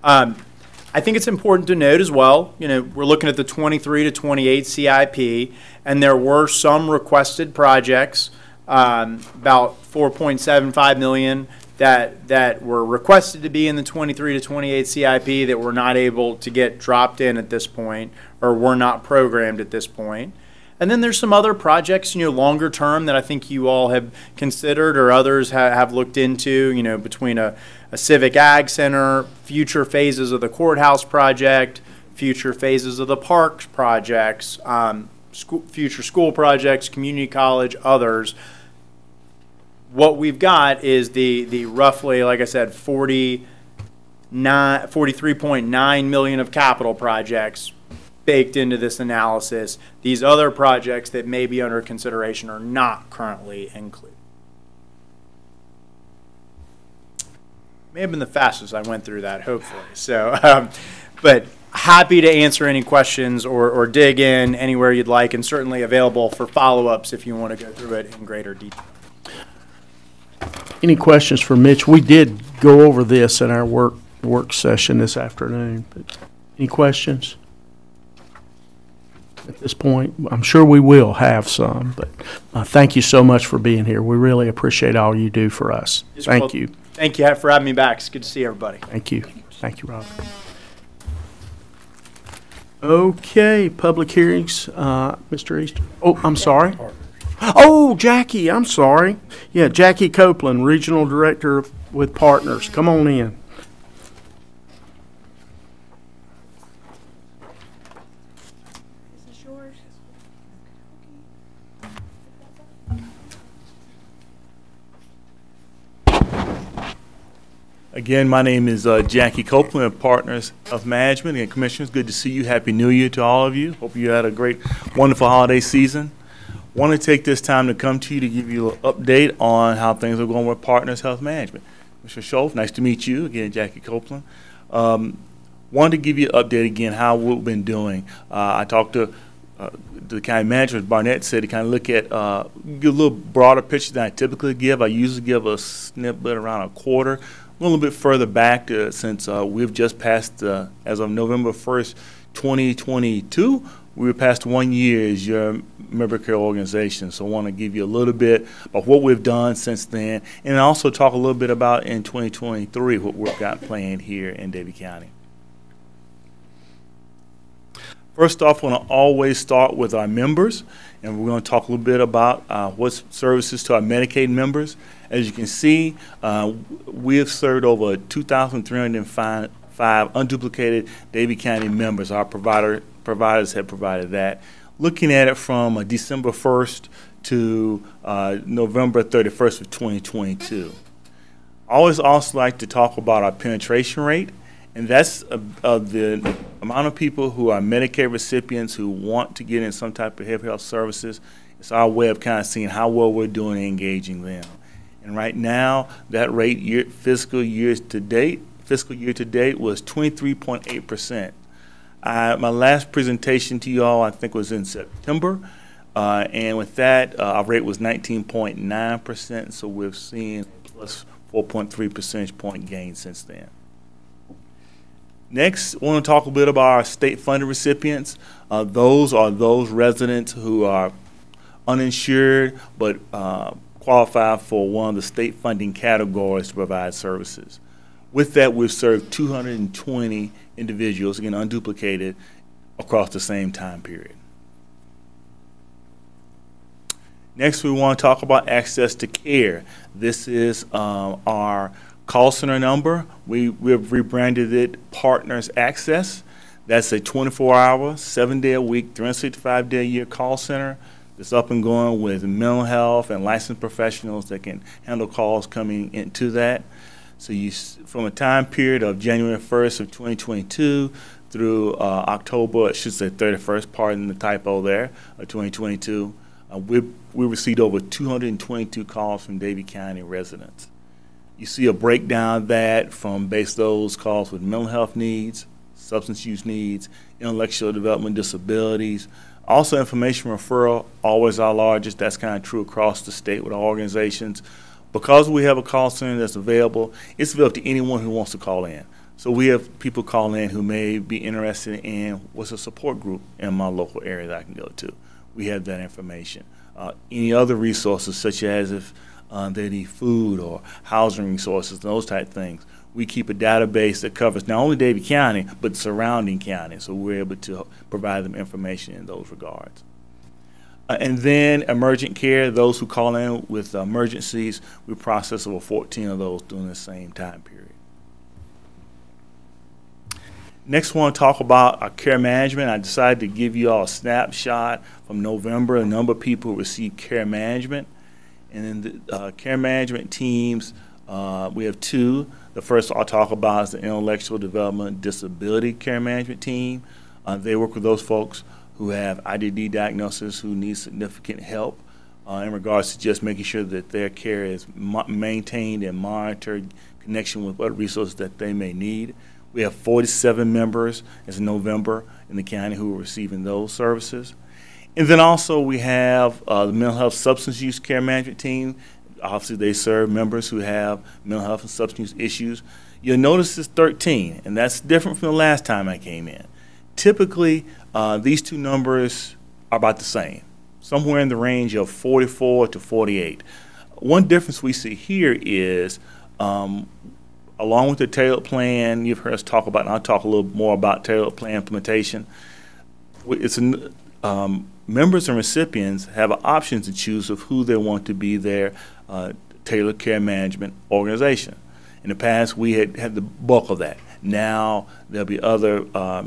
I think it's important to note as well, we're looking at the 23 to 28 CIP, and there were some requested projects, about $4.75 million that were requested to be in the 23 to 28 CIP that were not able to get dropped in at this point or were not programmed at this point. And then there's some other projects, longer term that I think you all have considered or others have looked into, between a civic ag center, future phases of the courthouse project, future phases of the parks projects, future school projects, community college, others. What we've got is the roughly, like I said, 43.9 million of capital projects baked into this analysis. These other projects that may be under consideration are not currently included. May have been the fastest I went through that, hopefully. So, but happy to answer any questions or dig in anywhere you'd like, and certainly available for follow-ups if you want to go through it in greater detail. Any questions for Mitch? We did go over this in our work session this afternoon. But any questions at this point? I'm sure we will have some, but thank you so much for being here. We really appreciate all you do for us. Thank you. Thank you for having me back. It's good to see everybody. Thank you. Thank you, Robert. Okay, public hearings, Mr. Easter. Oh, I'm sorry. Oh, Jackie, I'm sorry. Yeah, Jackie Copeland, Regional Director with Partners. Come on in. Is this yours? Again, my name is Jackie Copeland of Partners Health Management. And Commissioners, good to see you. Happy New Year to all of you. Hope you had a great, wonderful holiday season. Want to take this time to come to you to give you an update on how things are going with Partners Health Management. Mr. Schultz, nice to meet you. Again, Jackie Copeland. Wanted to give you an update again how we've been doing. I talked to the county manager, Barnett, said to kind of look at, give a little broader picture than I typically give. I usually give a snippet around a quarter. A little bit further back since we've just passed, as of November 1st, 2022, we were past 1 year as your member care organization. So I want to give you a little bit about what we've done since then, and also talk a little bit about in 2023 what we've got planned here in Davie County. First off, I want to always start with our members, and we're going to talk a little bit about what services to our Medicaid members. As you can see, we have served over 2,305 unduplicated Davie County members. Our providers have provided that. Looking at it from December 1st to November 31st of 2022. I always also like to talk about our penetration rate, and that's the amount of people who are Medicaid recipients who want to get in some type of health services. It's our way of kind of seeing how well we're doing and engaging them. And right now, that rate fiscal year to date was 23.8%. My last presentation to you all, I think, was in September. And with that, our rate was 19.9%. So we've seen plus 4.3 percentage point gain since then. Next, I want to talk a bit about our state funded recipients. Those are those residents who are uninsured but qualify for one of the state funding categories to provide services. With that, we've served 220 individuals, again unduplicated, across the same time period. Next, we want to talk about access to care. This is our call center number. We've rebranded it Partners Access. That's a 24-hour, 7-day-a-week, 365-day-a-year call center that's up and going with mental health and licensed professionals that can handle calls coming into that. So from a time period of January 1st of 2022 through October, I should say 31st, pardon the typo there, of 2022, we received over 222 calls from Davie County residents. You see a breakdown of that from those calls with mental health needs, substance use needs, intellectual development disabilities. Also, information referral, always our largest. That's kind of true across the state with our organizations. Because we have a call center that's available, it's available to anyone who wants to call in. So we have people call in who may be interested in what's a support group in my local area that I can go to. We have that information. Any other resources, such as if they need food or housing resources, those type of things. We keep a database that covers not only Davie County, but surrounding counties, so we're able to provide them information in those regards. And then emergent care, those who call in with emergencies, we process over 14 of those during the same time period. Next, I want to talk about our care management. I decided to give you all a snapshot from November, a number of people who received care management. And then the care management teams, we have two. The first I'll talk about is the Intellectual Development Disability Care Management Team. They work with those folks who have IDD diagnosis, who need significant help in regards to just making sure that their care is maintained and monitored, connection with what resources that they may need. We have 47 members as of November in the county who are receiving those services. And then also we have the Mental Health Substance Use Care Management Team. Obviously, they serve members who have mental health and substance use issues. You'll notice it's 13, and that's different from the last time I came in. Typically, these two numbers are about the same, somewhere in the range of 44 to 48. One difference we see here is, along with the tailored plan, you've heard us talk about, and I'll talk a little more about tailored plan implementation. members and recipients have an option to choose of who they want to be their tailored care management organization. In the past, we had the bulk of that. Now there'll be other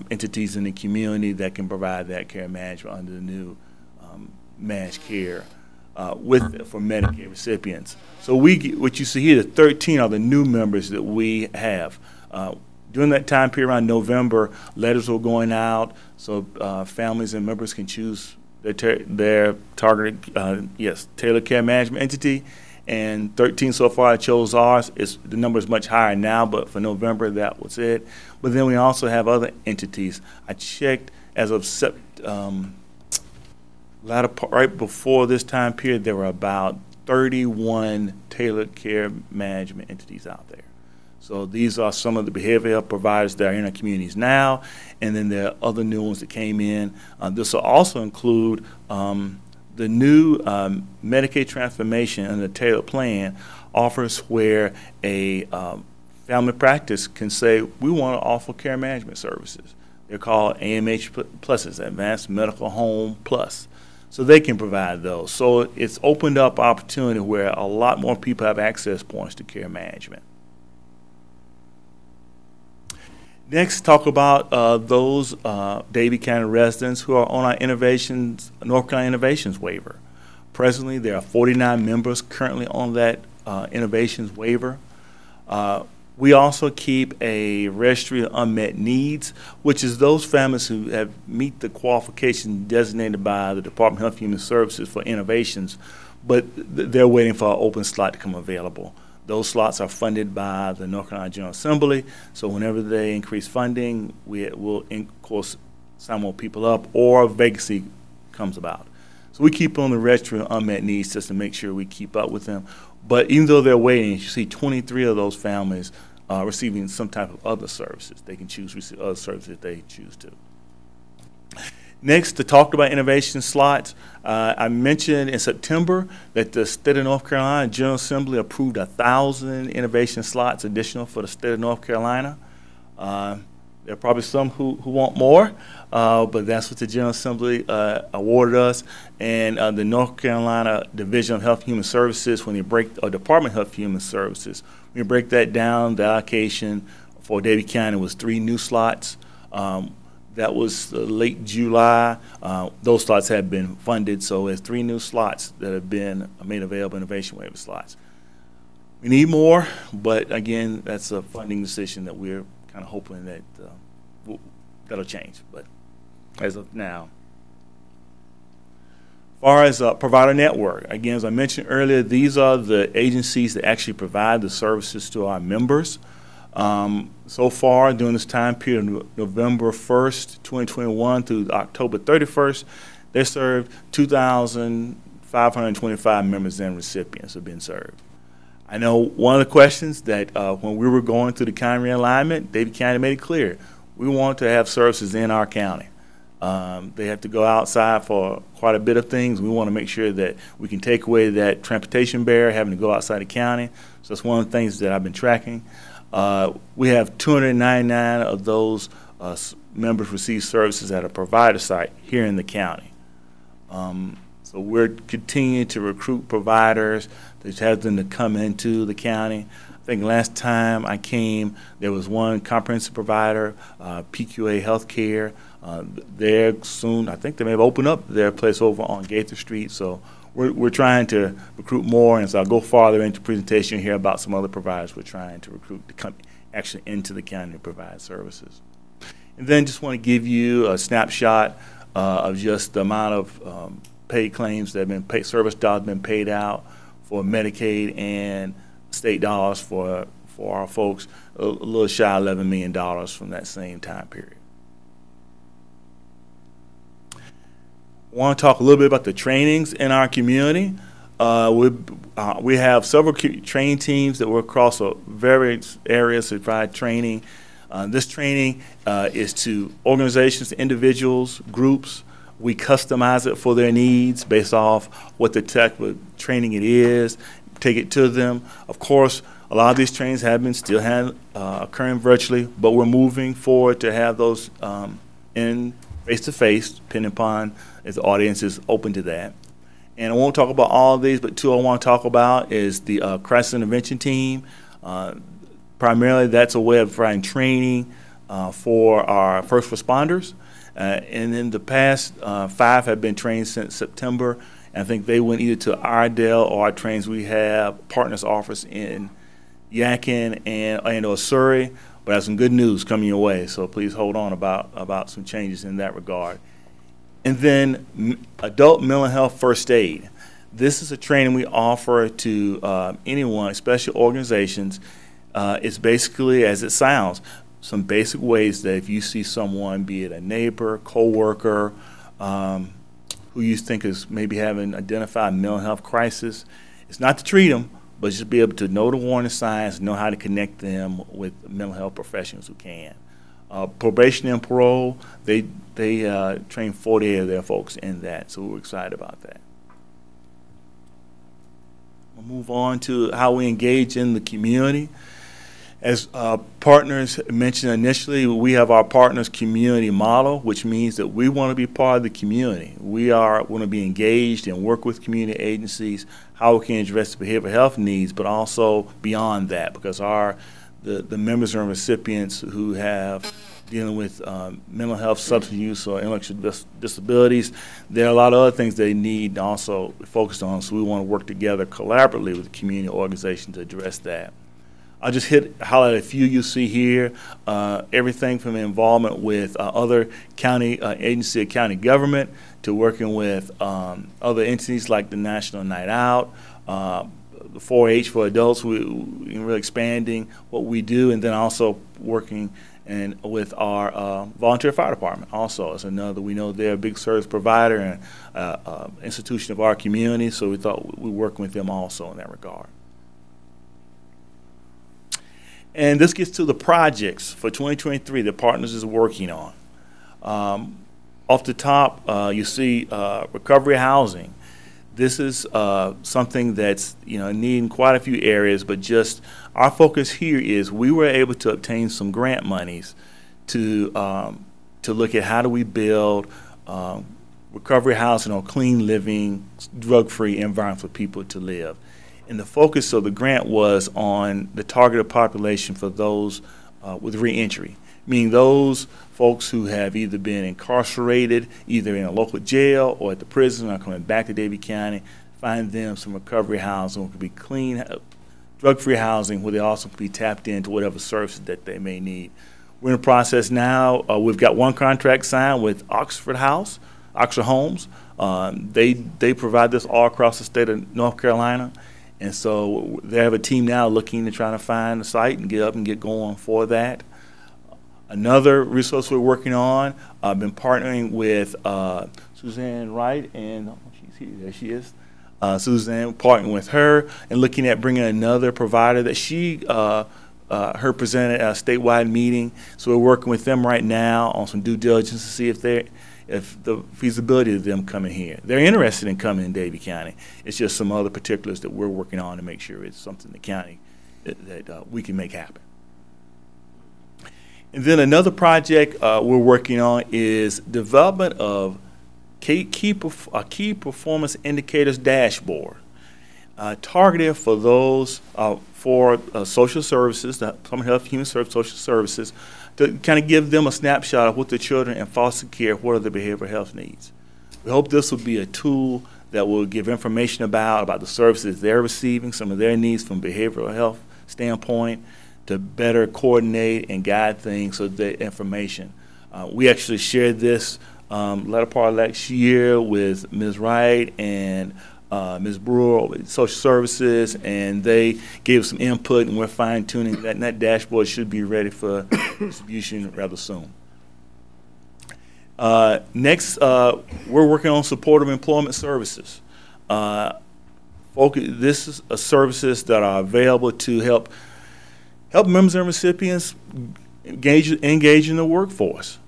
entities in the community that can provide that care management under the new managed care for Medicaid recipients. So what you see here, the 13 are the new members that we have. During that time period around November, letters were going out so families and members can choose their targeted, tailored care management entity. And 13 so far chose ours. The number is much higher now, but for November, that was it. But then we also have other entities. I checked as of right before this time period, there were about 31 tailored care management entities out there. So these are some of the behavioral health providers that are in our communities now, and then there are other new ones that came in. This will also include the new Medicaid transformation and the tailored plan offers where a family practice can say, we want to offer care management services. They're called AMH Pluses, Advanced Medical Home Plus. So they can provide those. So it's opened up opportunity where a lot more people have access points to care management. Next, talk about those Davie County residents who are on our North Carolina Innovations waiver. Presently, there are 49 members currently on that Innovations waiver. We also keep a registry of unmet needs, which is those families who have meet the qualifications designated by the Department of Health and Human Services for innovations, but they're waiting for an open slot to come available. Those slots are funded by the North Carolina General Assembly, so whenever they increase funding, we will, of course, sign more people up or a vacancy comes about. So we keep on the registry of unmet needs just to make sure we keep up with them. But even though they're waiting, you see 23 of those families receiving some type of other services. They can choose other services if they choose to. Next, to talk about innovation slots, I mentioned in September that the state of North Carolina General Assembly approved 1,000 innovation slots additional for the state of North Carolina. There are probably some who want more, but that's what the General Assembly awarded us. And the North Carolina Division of Health and Human Services, when they or Department of Health and Human Services, when you break that down, the allocation for Davie County was 3 new slots. That was late July. Those slots have been funded, so there's 3 new slots that have been made available, innovation waiver slots. We need more, but again, that's a funding decision that we're kind of hoping that that'll change. But as of now, as far as provider network, again, as I mentioned earlier, these are the agencies that actually provide the services to our members. So far, during this time period, November 1st, 2021 through October 31st, they served 2,525 members and recipients have been served. I know one of the questions that when we were going through the county realignment, Davie County made it clear, we want to have services in our county. They have to go outside for quite a bit of things. We want to make sure that we can take away that transportation barrier, having to go outside the county. So that's one of the things that I've been tracking. We have 299 of those members receive services at a provider site here in the county. So we're continuing to recruit providers to have them to come into the county. I think last time I came, there was one comprehensive provider, PQA Healthcare. They're soon, I think they may have opened up their place over on Gaither Street. So we're trying to recruit more, and as I'll go farther into the presentation, hear about some other providers we're trying to recruit to come actually into the county to provide services. And then just want to give you a snapshot of just the amount of paid claims that have been paid, service dollars been paid out for Medicaid and state dollars for our folks, a little shy of $11 million from that same time period. I want to talk a little bit about the trainings in our community. We have several training teams that work across various areas to provide training. This training is to organizations, individuals, groups. We customize it for their needs based off what the type of training it is, take it to them. Of course, a lot of these trainings have been still occurring virtually, but we're moving forward to have those in face-to-face, depending upon if the audience is open to that. And I won't talk about all of these, but two I want to talk about is the crisis intervention team. Primarily, that's a way of providing training for our first responders. And in the past, 5 have been trained since September. And I think they went either to Iredell or our trains. We have partners office in Yadkin and Surrey. But I have some good news coming your way, so please hold on about some changes in that regard. And then adult mental health first aid. This is a training we offer to anyone, especially organizations. It's basically, as it sounds, some basic ways that if you see someone, be it a neighbor, coworker, who you think is maybe having identified mental health crisis, it's not to treat them, but just be able to know the warning signs, know how to connect them with mental health professionals who can. Probation and parole, they train 48 of their folks in that, so we're excited about that. We'll move on to how we engage in the community. As partners mentioned initially, we have our partners community model, which means that we want to be part of the community. We want to be engaged and work with community agencies, how we can address the behavioral health needs, but also beyond that, because the members and recipients who have dealing with mental health, substance use, or intellectual disabilities, there are a lot of other things they need and also focused on, so we want to work together collaboratively with the community organization to address that. I'll just highlight a few you see here. Everything from involvement with other county agency of county government to working with other entities like the National Night Out, the 4-H for adults. We're really expanding what we do, and then also working with our volunteer fire department. Also, as another, we know they're a big service provider and institution of our community, so we thought we'd work with them also in that regard. And this gets to the projects for 2023 that Partners is working on. Off the top, you see recovery housing. This is something that's needing quite a few areas, but just our focus here is we were able to obtain some grant monies to look at how do we build recovery housing or clean living, drug-free environment for people to live. And the focus of the grant was on the targeted population for those with reentry, meaning those folks who have either been incarcerated, either in a local jail or at the prison, or coming back to Davie County, find them some recovery housing, which could be clean, drug-free housing, where they also could be tapped into whatever services that they may need. We're in the process now. We've got one contract signed with Oxford Homes. They provide this all across the state of North Carolina. And so they have a team now looking to try to find a site and get up and get going for that. Another resource we're working on, I've been partnering with Suzanne Wright, and she's here, there she is. Suzanne, partnering with her and looking at bringing another provider that her presented at a statewide meeting. So we're working with them right now on some due diligence to see if the feasibility of them coming here. They're interested in coming in Davie County. It's just some other particulars that we're working on to make sure it's something the county that we can make happen. And then another project we're working on is development of a key performance indicators dashboard, targeted for those for social services, the Public Health, Human Services, Social Services, to kind of give them a snapshot of what the children in foster care, what are their behavioral health needs. We hope this will be a tool that will give information about the services they're receiving, some of their needs from a behavioral health standpoint, to better coordinate and guide things so that information. We actually shared this latter part of last year with Ms. Wright and Ms. Brewer with Social Services, and they gave some input, and we're fine-tuning that, and that dashboard should be ready for distribution rather soon. Next, we're working on supportive employment services. This is services that are available to help members and recipients engage in the workforce.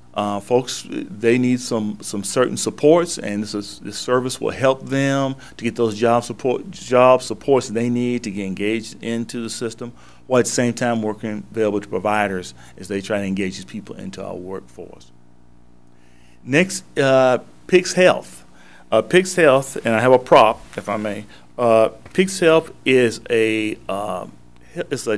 Folks, they need some certain supports, and this service will help them to get those job supports they need to get engaged into the system, while at the same time working available to providers as they try to engage these people into our workforce. Next, Pix Health. Pix Health, and I have a prop, if I may. Pix Health is a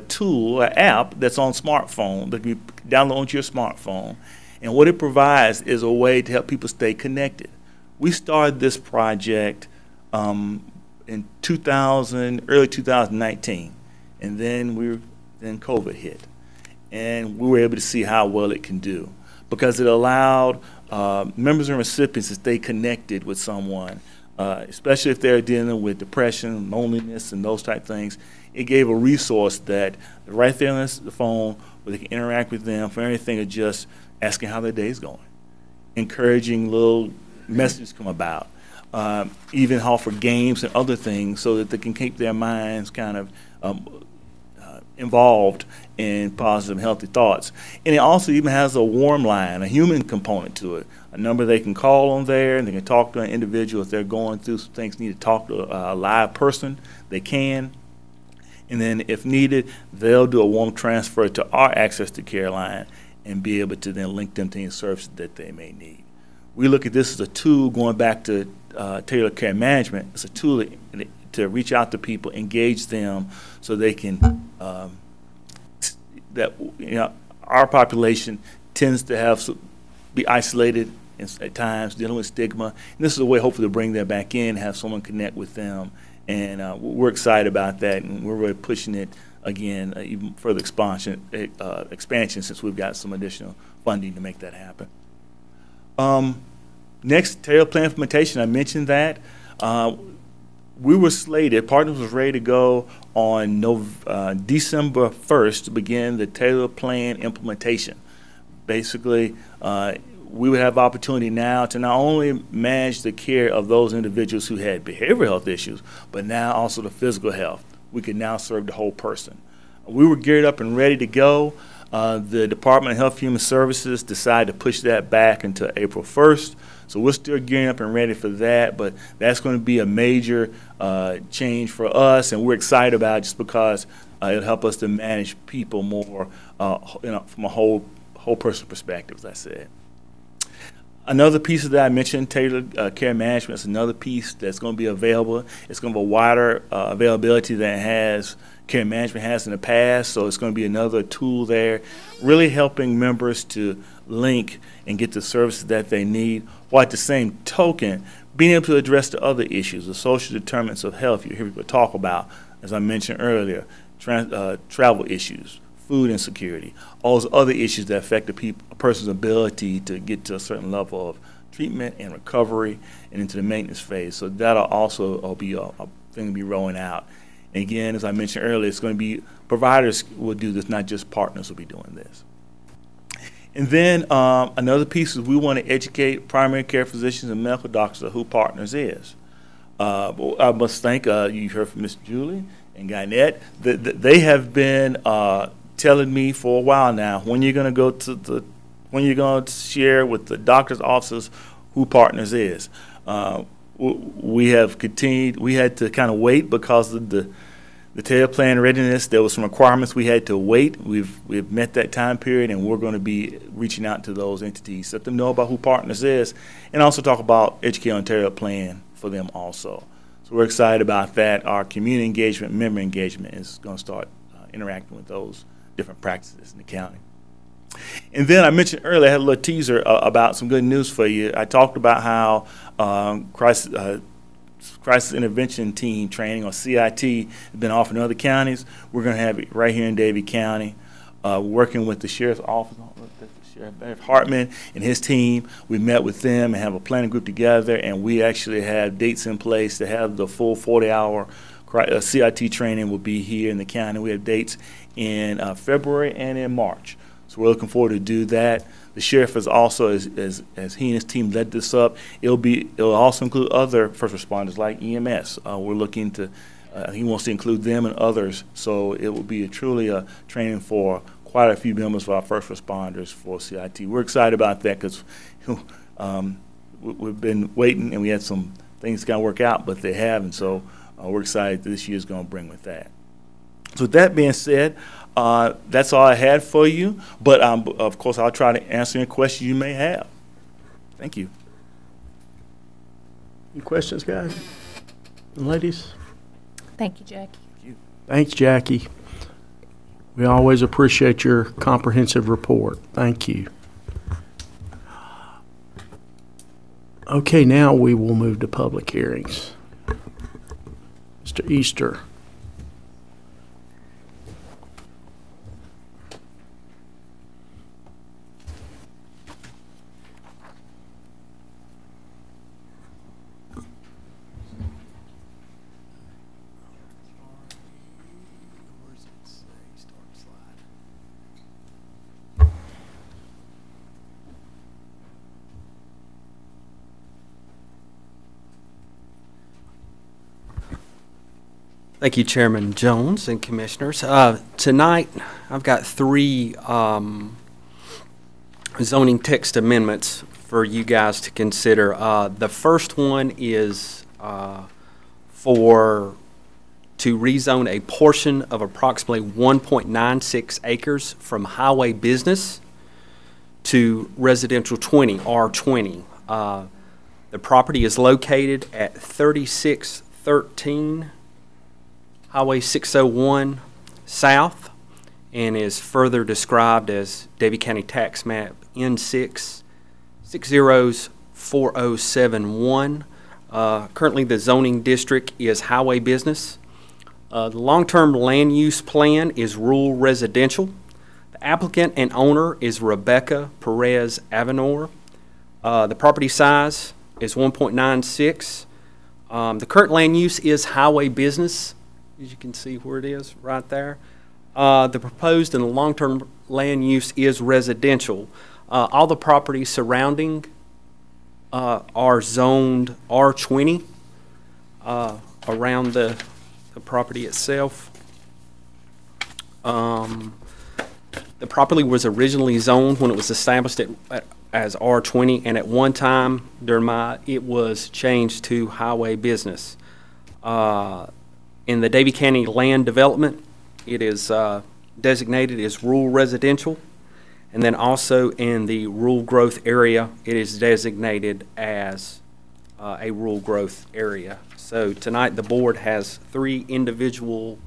tool, an app that's on smartphone that you download onto your smartphone. And what it provides is a way to help people stay connected. We started this project in early 2019, and then COVID hit, and we were able to see how well it can do because it allowed members and recipients to stay connected with someone, especially if they're dealing with depression, loneliness, and those type things. It gave a resource that right there on the phone where they can interact with them for anything of just asking how their day's going, encouraging little messages come about, even offer games and other things so that they can keep their minds kind of involved in positive and healthy thoughts. And it also even has a warm line, a human component to it, a number they can call on there, and they can talk to an individual if they're going through some things, need to talk to a live person, they can. And then if needed, they'll do a warm transfer to our Access to Care line and be able to then link them to any services that they may need. We look at this as a tool, going back to tailored care management. It's a tool to reach out to people, engage them, so they can. Our population tends to be isolated at times, dealing with stigma. And this is a way, hopefully, to bring them back in, have someone connect with them, and we're excited about that, and we're really pushing it again, even further expansion since we've got some additional funding to make that happen. Next, tailored plan implementation. I mentioned that. We were slated, Partners was ready to go on December 1st to begin the tailored plan implementation. Basically, we would have opportunity now to not only manage the care of those individuals who had behavioral health issues, but now also the physical health. We could now serve the whole person. We were geared up and ready to go. The Department of Health and Human Services decided to push that back until April 1st. So we're still gearing up and ready for that, but that's going to be a major change for us, and we're excited about it just because it'll help us to manage people more from a whole person perspective, as I said. Another piece that I mentioned, tailored care management, is another piece that's going to be available. It's going to have a wider availability than care management has in the past, so it's going to be another tool there, really helping members to link and get the services that they need, while at the same token, being able to address the other issues, the social determinants of health you hear people talk about, as I mentioned earlier, travel issues, food insecurity, all those other issues that affect a person's ability to get to a certain level of treatment and recovery and into the maintenance phase. So that'll also be a thing to be rolling out. And again, as I mentioned earlier, it's going to be providers will do this, not just partners will be doing this. And then another piece is we want to educate primary care physicians and medical doctors of who Partners is. I must thank, you heard from Ms. Julie and Gynette, they have been telling me for a while now, when you're going to share with the doctor's offices who Partners is. We have continued, we had to kind of wait because of the tailored plan readiness. There was some requirements we had to wait. We've met that time period, and we're going to be reaching out to those entities, let them know about who Partners is, and also talk about educate on tailored plan for them also. So we're excited about that. Our community engagement, member engagement is going to start interacting with those different practices in the county. And then I mentioned earlier, I had a little teaser about some good news for you. I talked about how crisis intervention team training, or CIT, has been offered in other counties. We're going to have it right here in Davie County, working with the Sheriff's Office, Sheriff Hartman and his team. We met with them and have a planning group together, and we actually have dates in place to have the full 40-hour CIT training will be here in the county. We have dates in February and in March. So we're looking forward to do that. The sheriff is also, as he and his team led this up, it'll also include other first responders like EMS. We're looking to, he wants to include them and others. So it will be truly a training for quite a few members of our first responders for CIT. We're excited about that because we've been waiting and we had some things kind of work out, but they haven't. So we're excited that this year is going to bring with that. So with that being said, that's all I had for you. But of course, I'll try to answer any questions you may have. Thank you. Any questions, guys and ladies? Thank you, Jackie. Thanks, Jackie. We always appreciate your comprehensive report. Thank you. Okay, now we will move to public hearings. Mr. Easter. Thank you, Chairman Jones and Commissioners. Tonight, I've got three zoning text amendments for you guys to consider. The first one is to rezone a portion of approximately 1.96 acres from highway business to residential 20, R20. The property is located at 3613 Highway 601 South and is further described as Davie County Tax Map N6 604071. Currently, the zoning district is highway business. The long-term land use plan is rural residential. The applicant and owner is Rebecca Perez Avenor. The property size is 1.96. The current land use is highway business. As you can see where it is right there. The proposed and the long-term land use is residential. All the properties surrounding are zoned R20 around the property itself. The property was originally zoned when it was established as R20, and at one time during it was changed to highway business. In the Davie County Land Development, it is designated as rural residential, and then also in the rural growth area, it is designated as a rural growth area. So tonight the board has three individual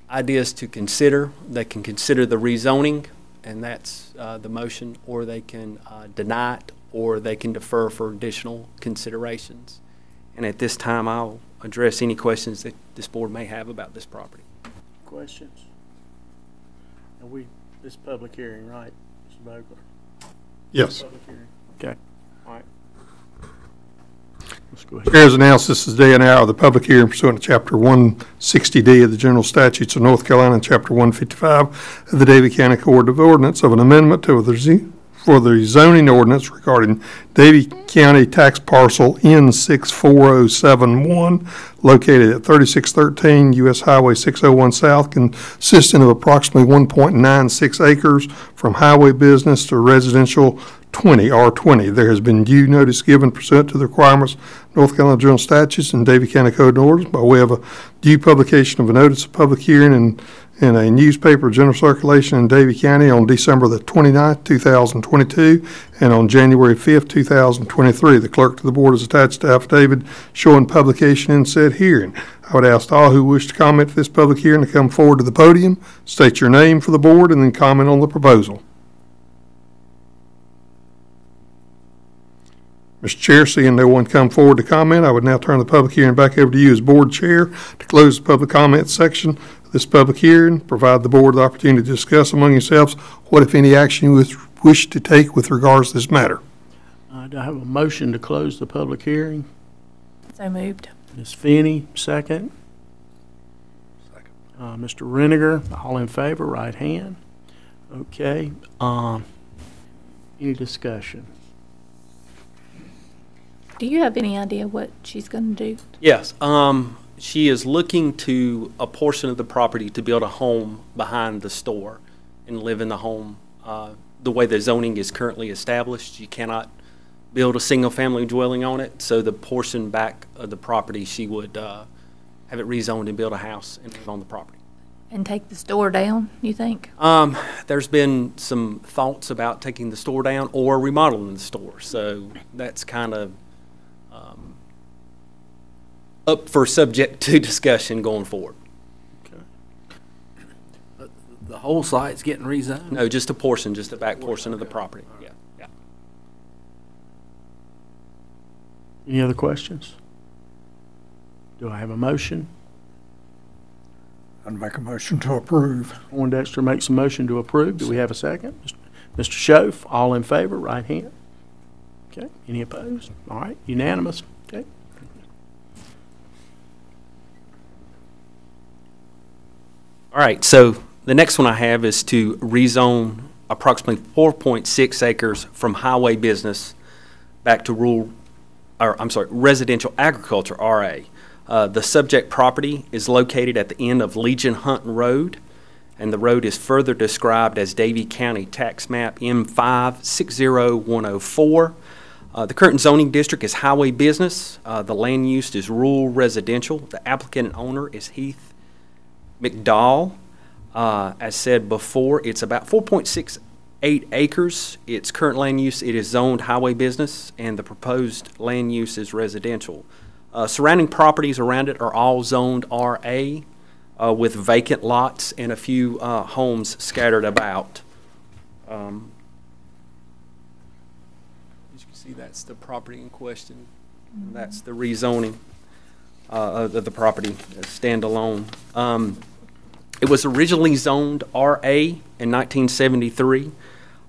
ideas to consider. They can consider the rezoning, and that's the motion, or they can deny it, or they can defer for additional considerations. And at this time, I'll address any questions that this board may have about this property. Questions? This public hearing, right, Mr. Vogler? Yes. Public hearing. Okay. All right. Let's go ahead. Chair has announced this is the day and hour of the public hearing pursuant to Chapter 160D of the General Statutes of North Carolina and Chapter 155 of the Davie County Code of Ordinance of an amendment to for the zoning ordinance regarding Davie County tax parcel N64071 located at 3613 U.S. Highway 601 South, consisting of approximately 1.96 acres from highway business to residential 20, R20. There has been due notice given pursuant to the requirements of North Carolina General Statutes and Davie County Code of Ordinance by way of a due publication of a notice of public hearing in a newspaper general circulation in Davie County on December the 29th, 2022, and on January 5th, 2023. The clerk to the board has attached an affidavit showing publication in said hearing. I would ask all who wish to comment at this public hearing to come forward to the podium, state your name for the board, and then comment on the proposal. Mr. Chair, seeing no one come forward to comment, I would now turn the public hearing back over to you as board chair to close the public comment section of this public hearing, provide the board the opportunity to discuss among yourselves what, if any, action you wish to take with regards to this matter. Do I have a motion to close the public hearing? So moved. Ms. Finney, second. Second. Mr. Reniger, all in favor, right hand. Okay. Any discussion? Do you have any idea what she's going to do? Yes. She is looking to a portion of the property to build a home behind the store and live in the home. The way the zoning is currently established, you cannot build a single-family dwelling on it. So the portion back of the property, she would have it rezoned and build a house and live on the property. And take the store down, you think? There's been some thoughts about taking the store down or remodeling the store, so that's kind of up for subject to discussion going forward. The whole site's getting rezoned? No, just a portion, just the back portion of the property. Yeah, yeah. Any other questions? Do I have a motion? I'd make a motion to approve. Poindexter makes a motion to approve. Do we have a second? Mr. Schoaf, all in favor, right hand. Okay, any opposed? All right, unanimous. Okay. All right, so the next one I have is to rezone approximately 4.6 acres from highway business back to residential agriculture, RA. The subject property is located at the end of Legion Hunt Road, and the road is further described as Davie County Tax Map M560104. The current zoning district is highway business. The land use is rural residential. The applicant and owner is Heath McDowell. As said before, it's about 4.68 acres. Its current land use, it is zoned highway business, and the proposed land use is residential. Surrounding properties around it are all zoned RA with vacant lots and a few homes scattered about. As you can see, that's the property in question. And that's the rezoning of the property standalone. It was originally zoned RA in 1973.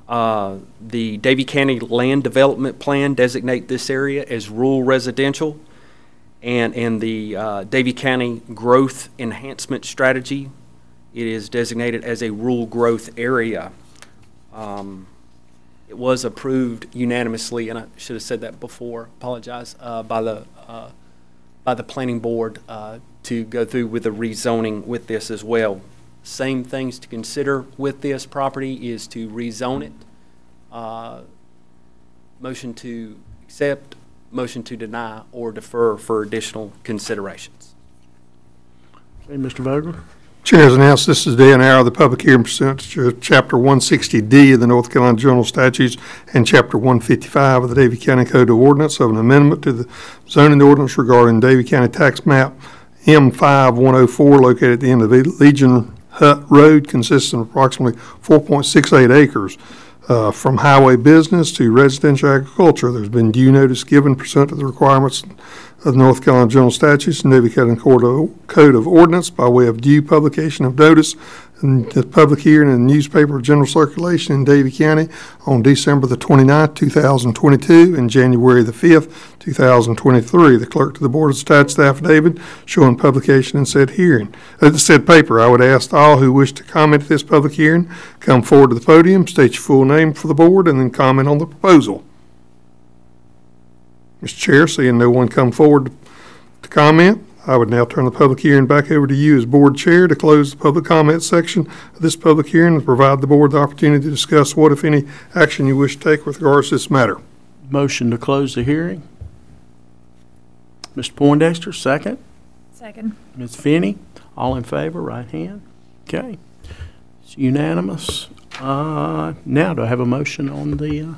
The Davie County Land Development Plan designate this area as rural residential, and in the Davie County Growth Enhancement Strategy, it is designated as a rural growth area. It was approved unanimously, and I should have said that before, apologize, by the planning board to go through with the rezoning with this as well. Same things to consider with this property is to rezone it. Motion to accept, motion to deny, or defer for additional considerations. Okay, Mr. Vogel. Chair has announced this is the day and hour of the public hearing pursuant to Chapter 160D of the North Carolina General Statutes and Chapter 155 of the Davie County Code of Ordinance of an amendment to the zoning ordinance regarding Davie County Tax Map M5104 located at the end of Legion Hut Road, consisting of approximately 4.68 acres. From highway business to residential agriculture. There's been due notice given pursuant to the requirements of the North Carolina General Statutes and Davie County Code of Ordinance by way of due publication of notice and the public hearing in the newspaper of general circulation in Davie County on December the 29th, 2022 and January the 5th, 2023. The clerk to the board has attached the affidavit showing publication in said hearing. Said paper. I would ask all who wish to comment at this public hearing come forward to the podium, state your full name for the board, and then comment on the proposal. Mr. Chair, seeing no one come forward to comment, I would now turn the public hearing back over to you as board chair to close the public comment section of this public hearing and provide the board the opportunity to discuss what, if any, action you wish to take with regards to this matter. Motion to close the hearing. Mr. Poindexter, second. Second. Ms. Finney, all in favor, right hand. Okay. It's unanimous. Now, do I have a motion on the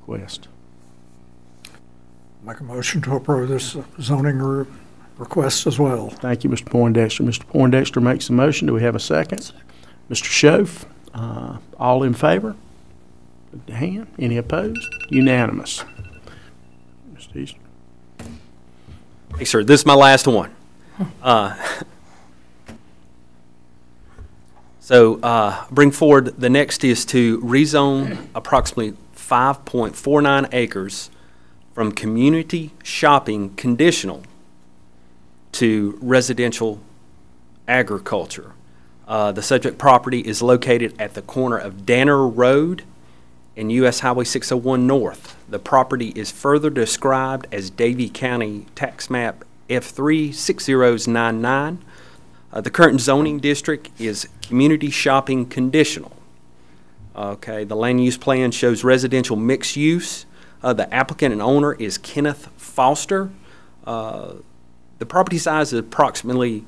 request? Make a motion to approve this zoning request as well. Thank you, Mr. Poindexter. Mr. Poindexter makes a motion. Do we have a second? Second. Mr. Schoaf, all in favor? Put the hand. Any opposed? Unanimous. Mr. Easter. Hey, sir, this is my last one. Bring forward, the next is to rezone approximately 5.49 acres from community shopping conditional to residential agriculture. The subject property is located at the corner of Danner Road and U.S. Highway 601 North. The property is further described as Davie County Tax Map F36099. The current zoning district is community shopping conditional. Okay, the land use plan shows residential mixed use. The applicant and owner is Kenneth Foster. The property size is approximately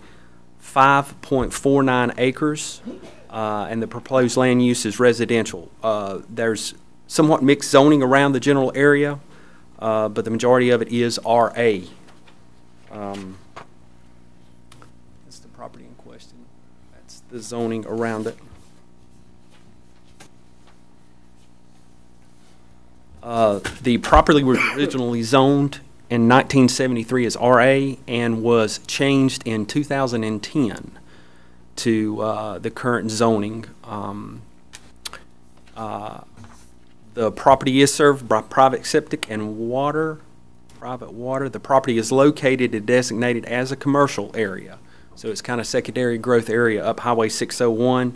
5.49 acres, and the proposed land use is residential. There's somewhat mixed zoning around the general area, but the majority of it is RA. That's the property in question. That's the zoning around it. The property was originally zoned in 1973 as RA and was changed in 2010 to the current zoning. The property is served by private septic and water, private water. The property is located and designated as a commercial area. So it's kind of secondary growth area up Highway 601.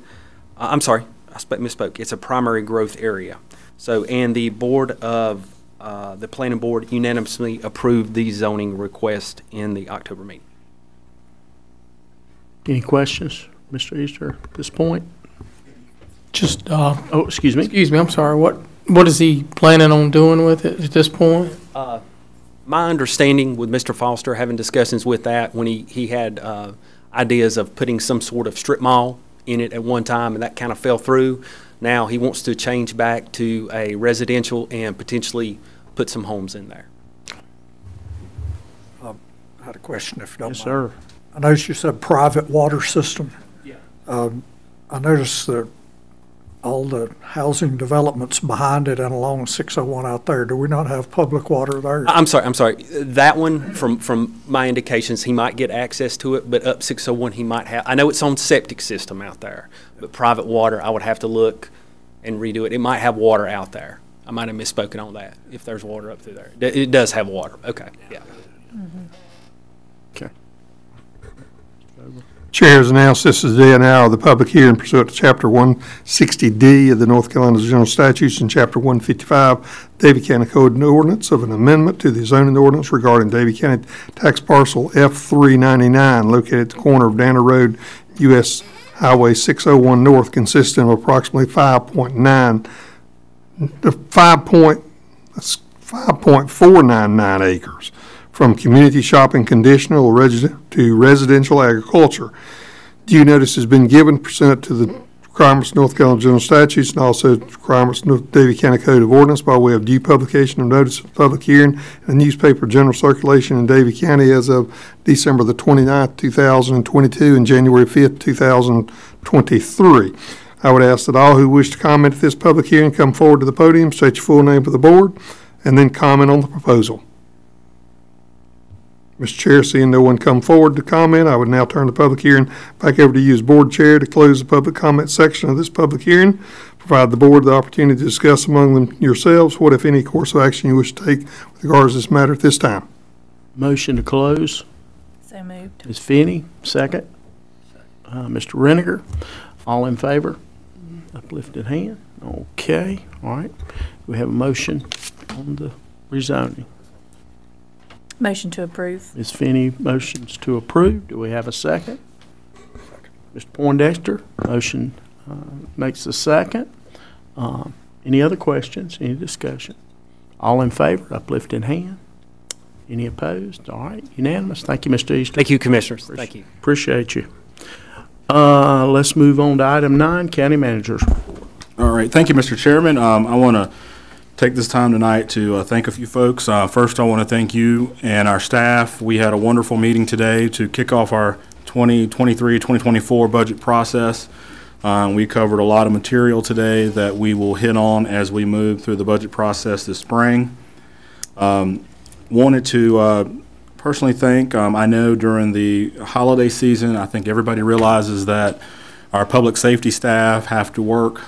I'm sorry, I misspoke. It's a primary growth area. So, and the board of, the planning board unanimously approved the zoning request in the October meeting. Any questions, Mr. Easter, at this point? Just, oh, excuse me. Excuse me, I'm sorry. What is he planning on doing with it at this point? My understanding with Mr. Foster, having discussions with that, when he had ideas of putting some sort of strip mall in it at one time, and that kind of fell through. Now he wants to change back to a residential and potentially put some homes in there. I had a question, if you don't mind. Yes, sir. I noticed you said private water system. Yeah. I noticed that all the housing developments behind it and along 601 out there, do we not have public water there? I'm sorry. That one, from my indications, he might get access to it, but up 601 he might have. I know it's on septic system out there, but private water, I would have to look and redo it. It might have water out there. I might have misspoken on that, if there's water up through there. It does have water. Okay, yeah. Okay. Chair has announced this is the day and hour of the public hearing pursuant to Chapter 160D of the North Carolina General Statutes and Chapter 155 Davie County Code and Ordinance of an amendment to the zoning ordinance regarding Davie County tax parcel F399 located at the corner of Danner Road, U.S. Highway 601 North, consisting of approximately 5.499 acres, from community shopping conditional to residential agriculture. Due notice has been given pursuant to the requirements of North Carolina General Statutes and also requirements of Davie County Code of Ordinance by way of due publication of notice of public hearing in the newspaper general circulation in Davie County as of December the 29th, 2022 and January 5th, 2023. I would ask that all who wish to comment at this public hearing come forward to the podium, state your full name for the board, and then comment on the proposal. Mr. Chair, seeing no one come forward to comment, I would now turn the public hearing back over to you as board chair to close the public comment section of this public hearing. Provide the board the opportunity to discuss among them yourselves what, if any, course of action you wish to take with regards to this matter at this time. Motion to close. So moved. Ms. Finney, second. Mr. Reniger, all in favor? Uplifted hand. Okay, all right. We have a motion on the rezoning. Motion to approve. Ms. Finney motions to approve. Do we have a second? Mr. Poindexter, motion makes the second. Any other questions? Any discussion? All in favor, uplifted hand. Any opposed? All right, unanimous. Thank you, Mr. Easter. Thank you, Commissioners. Thank you. Appreciate you. Let's move on to item 9, County Managers. All right, thank you, Mr. Chairman. I want to take this time tonight to thank a few folks. First, I want to thank you and our staff. We had a wonderful meeting today to kick off our 2023-2024 budget process. We covered a lot of material today that we will hit on as we move through the budget process this spring. Wanted to personally thank, I know during the holiday season, I think everybody realizes that our public safety staff have to work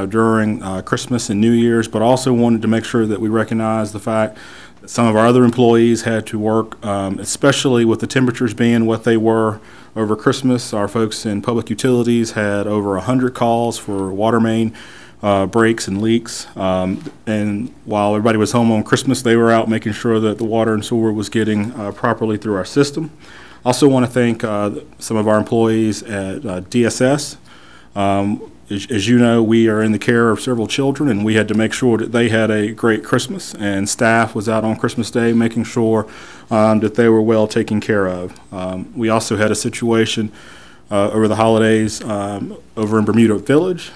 during Christmas and New Year's, but also wanted to make sure that we recognize the fact that some of our other employees had to work, especially with the temperatures being what they were over Christmas. Our folks in public utilities had over 100 calls for water main breaks and leaks. And while everybody was home on Christmas, they were out making sure that the water and sewer was getting properly through our system. Also want to thank some of our employees at DSS. As you know, we are in the care of several children, and we had to make sure that they had a great Christmas, and staff was out on Christmas Day making sure that they were well taken care of. We also had a situation over the holidays over in Bermuda Village.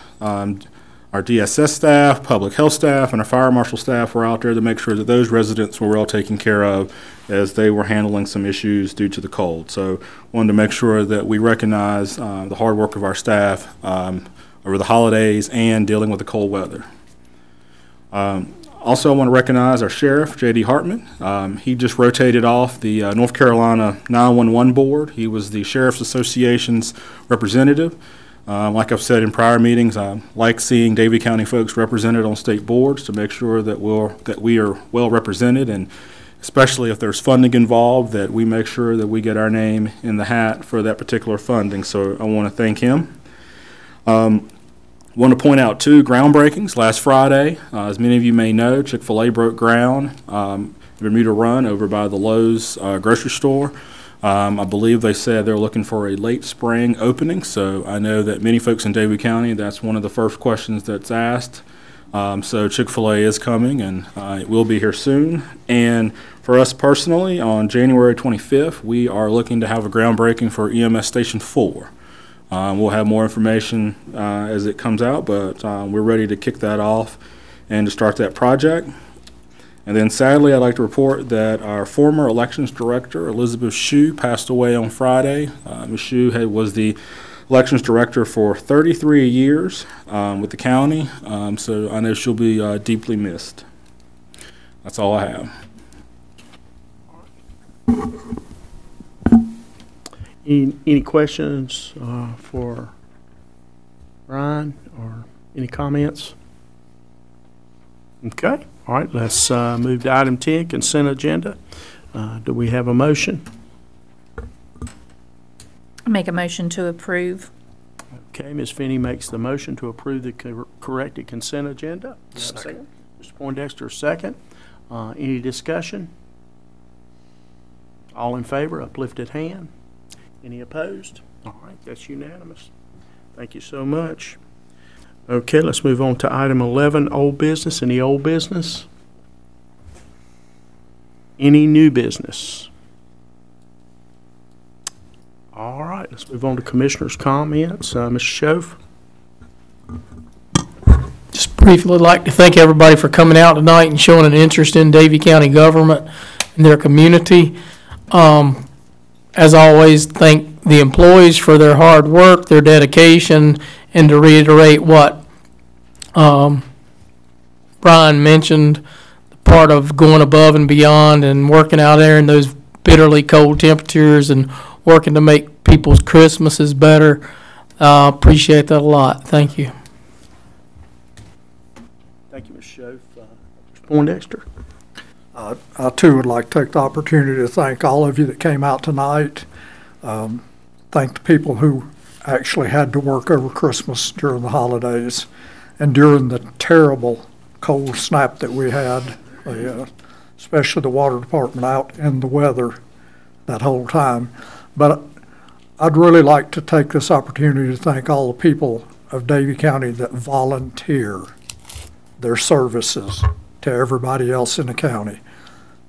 Our DSS staff, public health staff, and our fire marshal staff were out there to make sure that those residents were well taken care of as they were handling some issues due to the cold. So wanted to make sure that we recognize the hard work of our staff over the holidays and dealing with the cold weather. Also, I want to recognize our sheriff, J.D. Hartman. He just rotated off the North Carolina 911 board. He was the Sheriff's Association's representative. Like I've said in prior meetings, I like seeing Davie County folks represented on state boards to make sure that we are well represented, and especially if there's funding involved, that we make sure that we get our name in the hat for that particular funding. So I want to thank him. Want to point out two groundbreakings last Friday. As many of you may know, Chick-fil-A broke ground Bermuda Run over by the Lowe's grocery store. I believe they said they're looking for a late spring opening, so I know that many folks in Davie County, that's one of the first questions that's asked. So Chick-fil-A is coming, and it will be here soon. And for us personally, on January 25th, we are looking to have a groundbreaking for EMS Station 4. We'll have more information as it comes out, but we're ready to kick that off and to start that project. And then sadly, I'd like to report that our former elections director, Elizabeth Shue, passed away on Friday. Ms. Shue was the elections director for 33 years with the county, so I know she'll be deeply missed. That's all I have. Any questions for Ryan, or any comments? Okay. All right, let's move to item 10, consent agenda. Do we have a motion? Make a motion to approve. Okay, Ms. Finney makes the motion to approve the corrected consent agenda. Second. Mr. Poindexter, second. Any discussion? All in favor, uplifted hand. Any opposed? All right, that's unanimous. Thank you so much. Okay, let's move on to item 11, old business. Any old business? Any new business? All right, let's move on to commissioners' comments. Mr. Schoaf? Just briefly like to thank everybody for coming out tonight and showing an interest in Davie County government and their community. As always, thank the employees for their hard work, their dedication, and to reiterate what Brian mentioned, the part of going above and beyond and working out there in those bitterly cold temperatures and working to make people's Christmases better. Appreciate that a lot. Thank you. Thank you, Mr. Schoaf. Mr. Poindexter? I too would like to take the opportunity to thank all of you that came out tonight. Thank the people who actually had to work over Christmas during the holidays and during the terrible cold snap that we had, especially the water department out in the weather that whole time. But I'd really like to take this opportunity to thank all the people of Davie County that volunteer their services to everybody else in the county.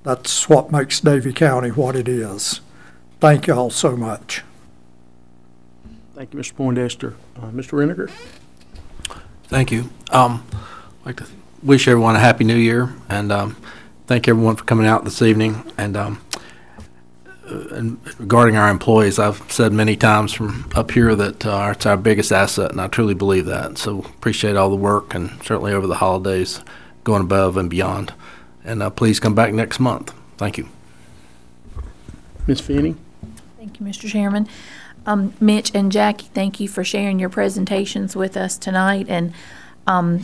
That's what makes Davie County what it is. Thank you all so much. Thank you, Mr. Poindexter. Mr. Renniger? Thank you. I'd like to wish everyone a Happy New Year, and thank everyone for coming out this evening. And regarding our employees, I've said many times from up here that it's our biggest asset, and I truly believe that. So appreciate all the work, and certainly over the holidays, going above and beyond. And please come back next month. Thank you. Ms. Finney? Thank you, Mr. Chairman. Mitch and Jackie, thank you for sharing your presentations with us tonight. And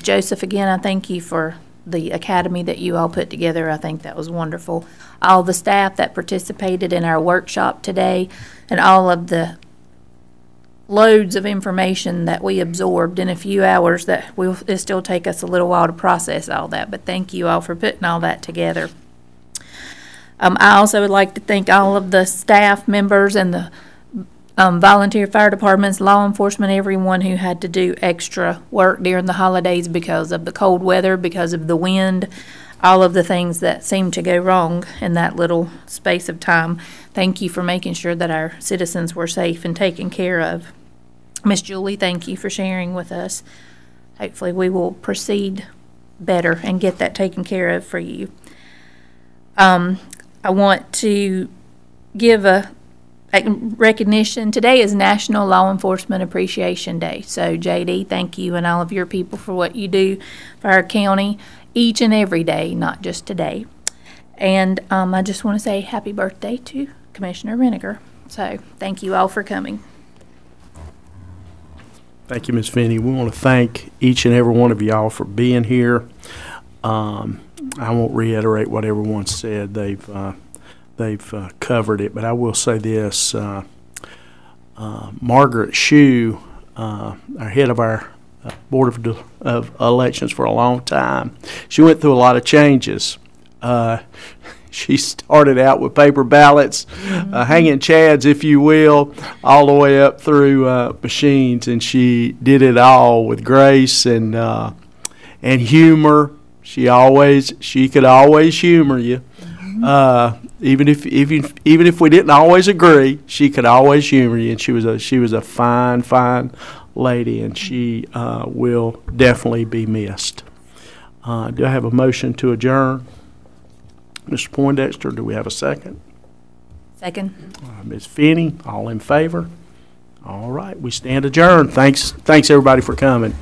Joseph, again, I thank you for the academy that you all put together. I think that was wonderful. All the staff that participated in our workshop today, and all of the loads of information that we absorbed in a few hours that will still take us a little while to process all that. But thank you all for putting all that together. I also would like to thank all of the staff members and the volunteer fire departments, law enforcement, everyone who had to do extra work during the holidays because of the cold weather, because of the wind. all of the things that seemed to go wrong in that little space of time. Thank you for making sure that our citizens were safe and taken care of. Miss Julie, thank you for sharing with us. Hopefully we will proceed better and get that taken care of for you. I want to give a recognition. Today is National Law Enforcement Appreciation Day. So JD, thank you and all of your people for what you do for our county each and every day, not just today. And I just want to say happy birthday to Commissioner Reniger. So thank you all for coming. Thank you, Ms. Finney. We want to thank each and every one of y'all for being here. I won't reiterate what everyone said. They've covered it, but I will say this. Margaret Shue, our head of our Board of Elections for a long time, she went through a lot of changes. She started out with paper ballots, hanging chads, if you will, all the way up through machines, and she did it all with grace and humor. She could always humor you, even if we didn't always agree. She could always humor you, and she was a fine lady, and she will definitely be missed. Do I have a motion to adjourn? Mr. Poindexter, do we have a second? Second. Ms. Finney, all in favor? All right, we stand adjourned. Thanks everybody for coming.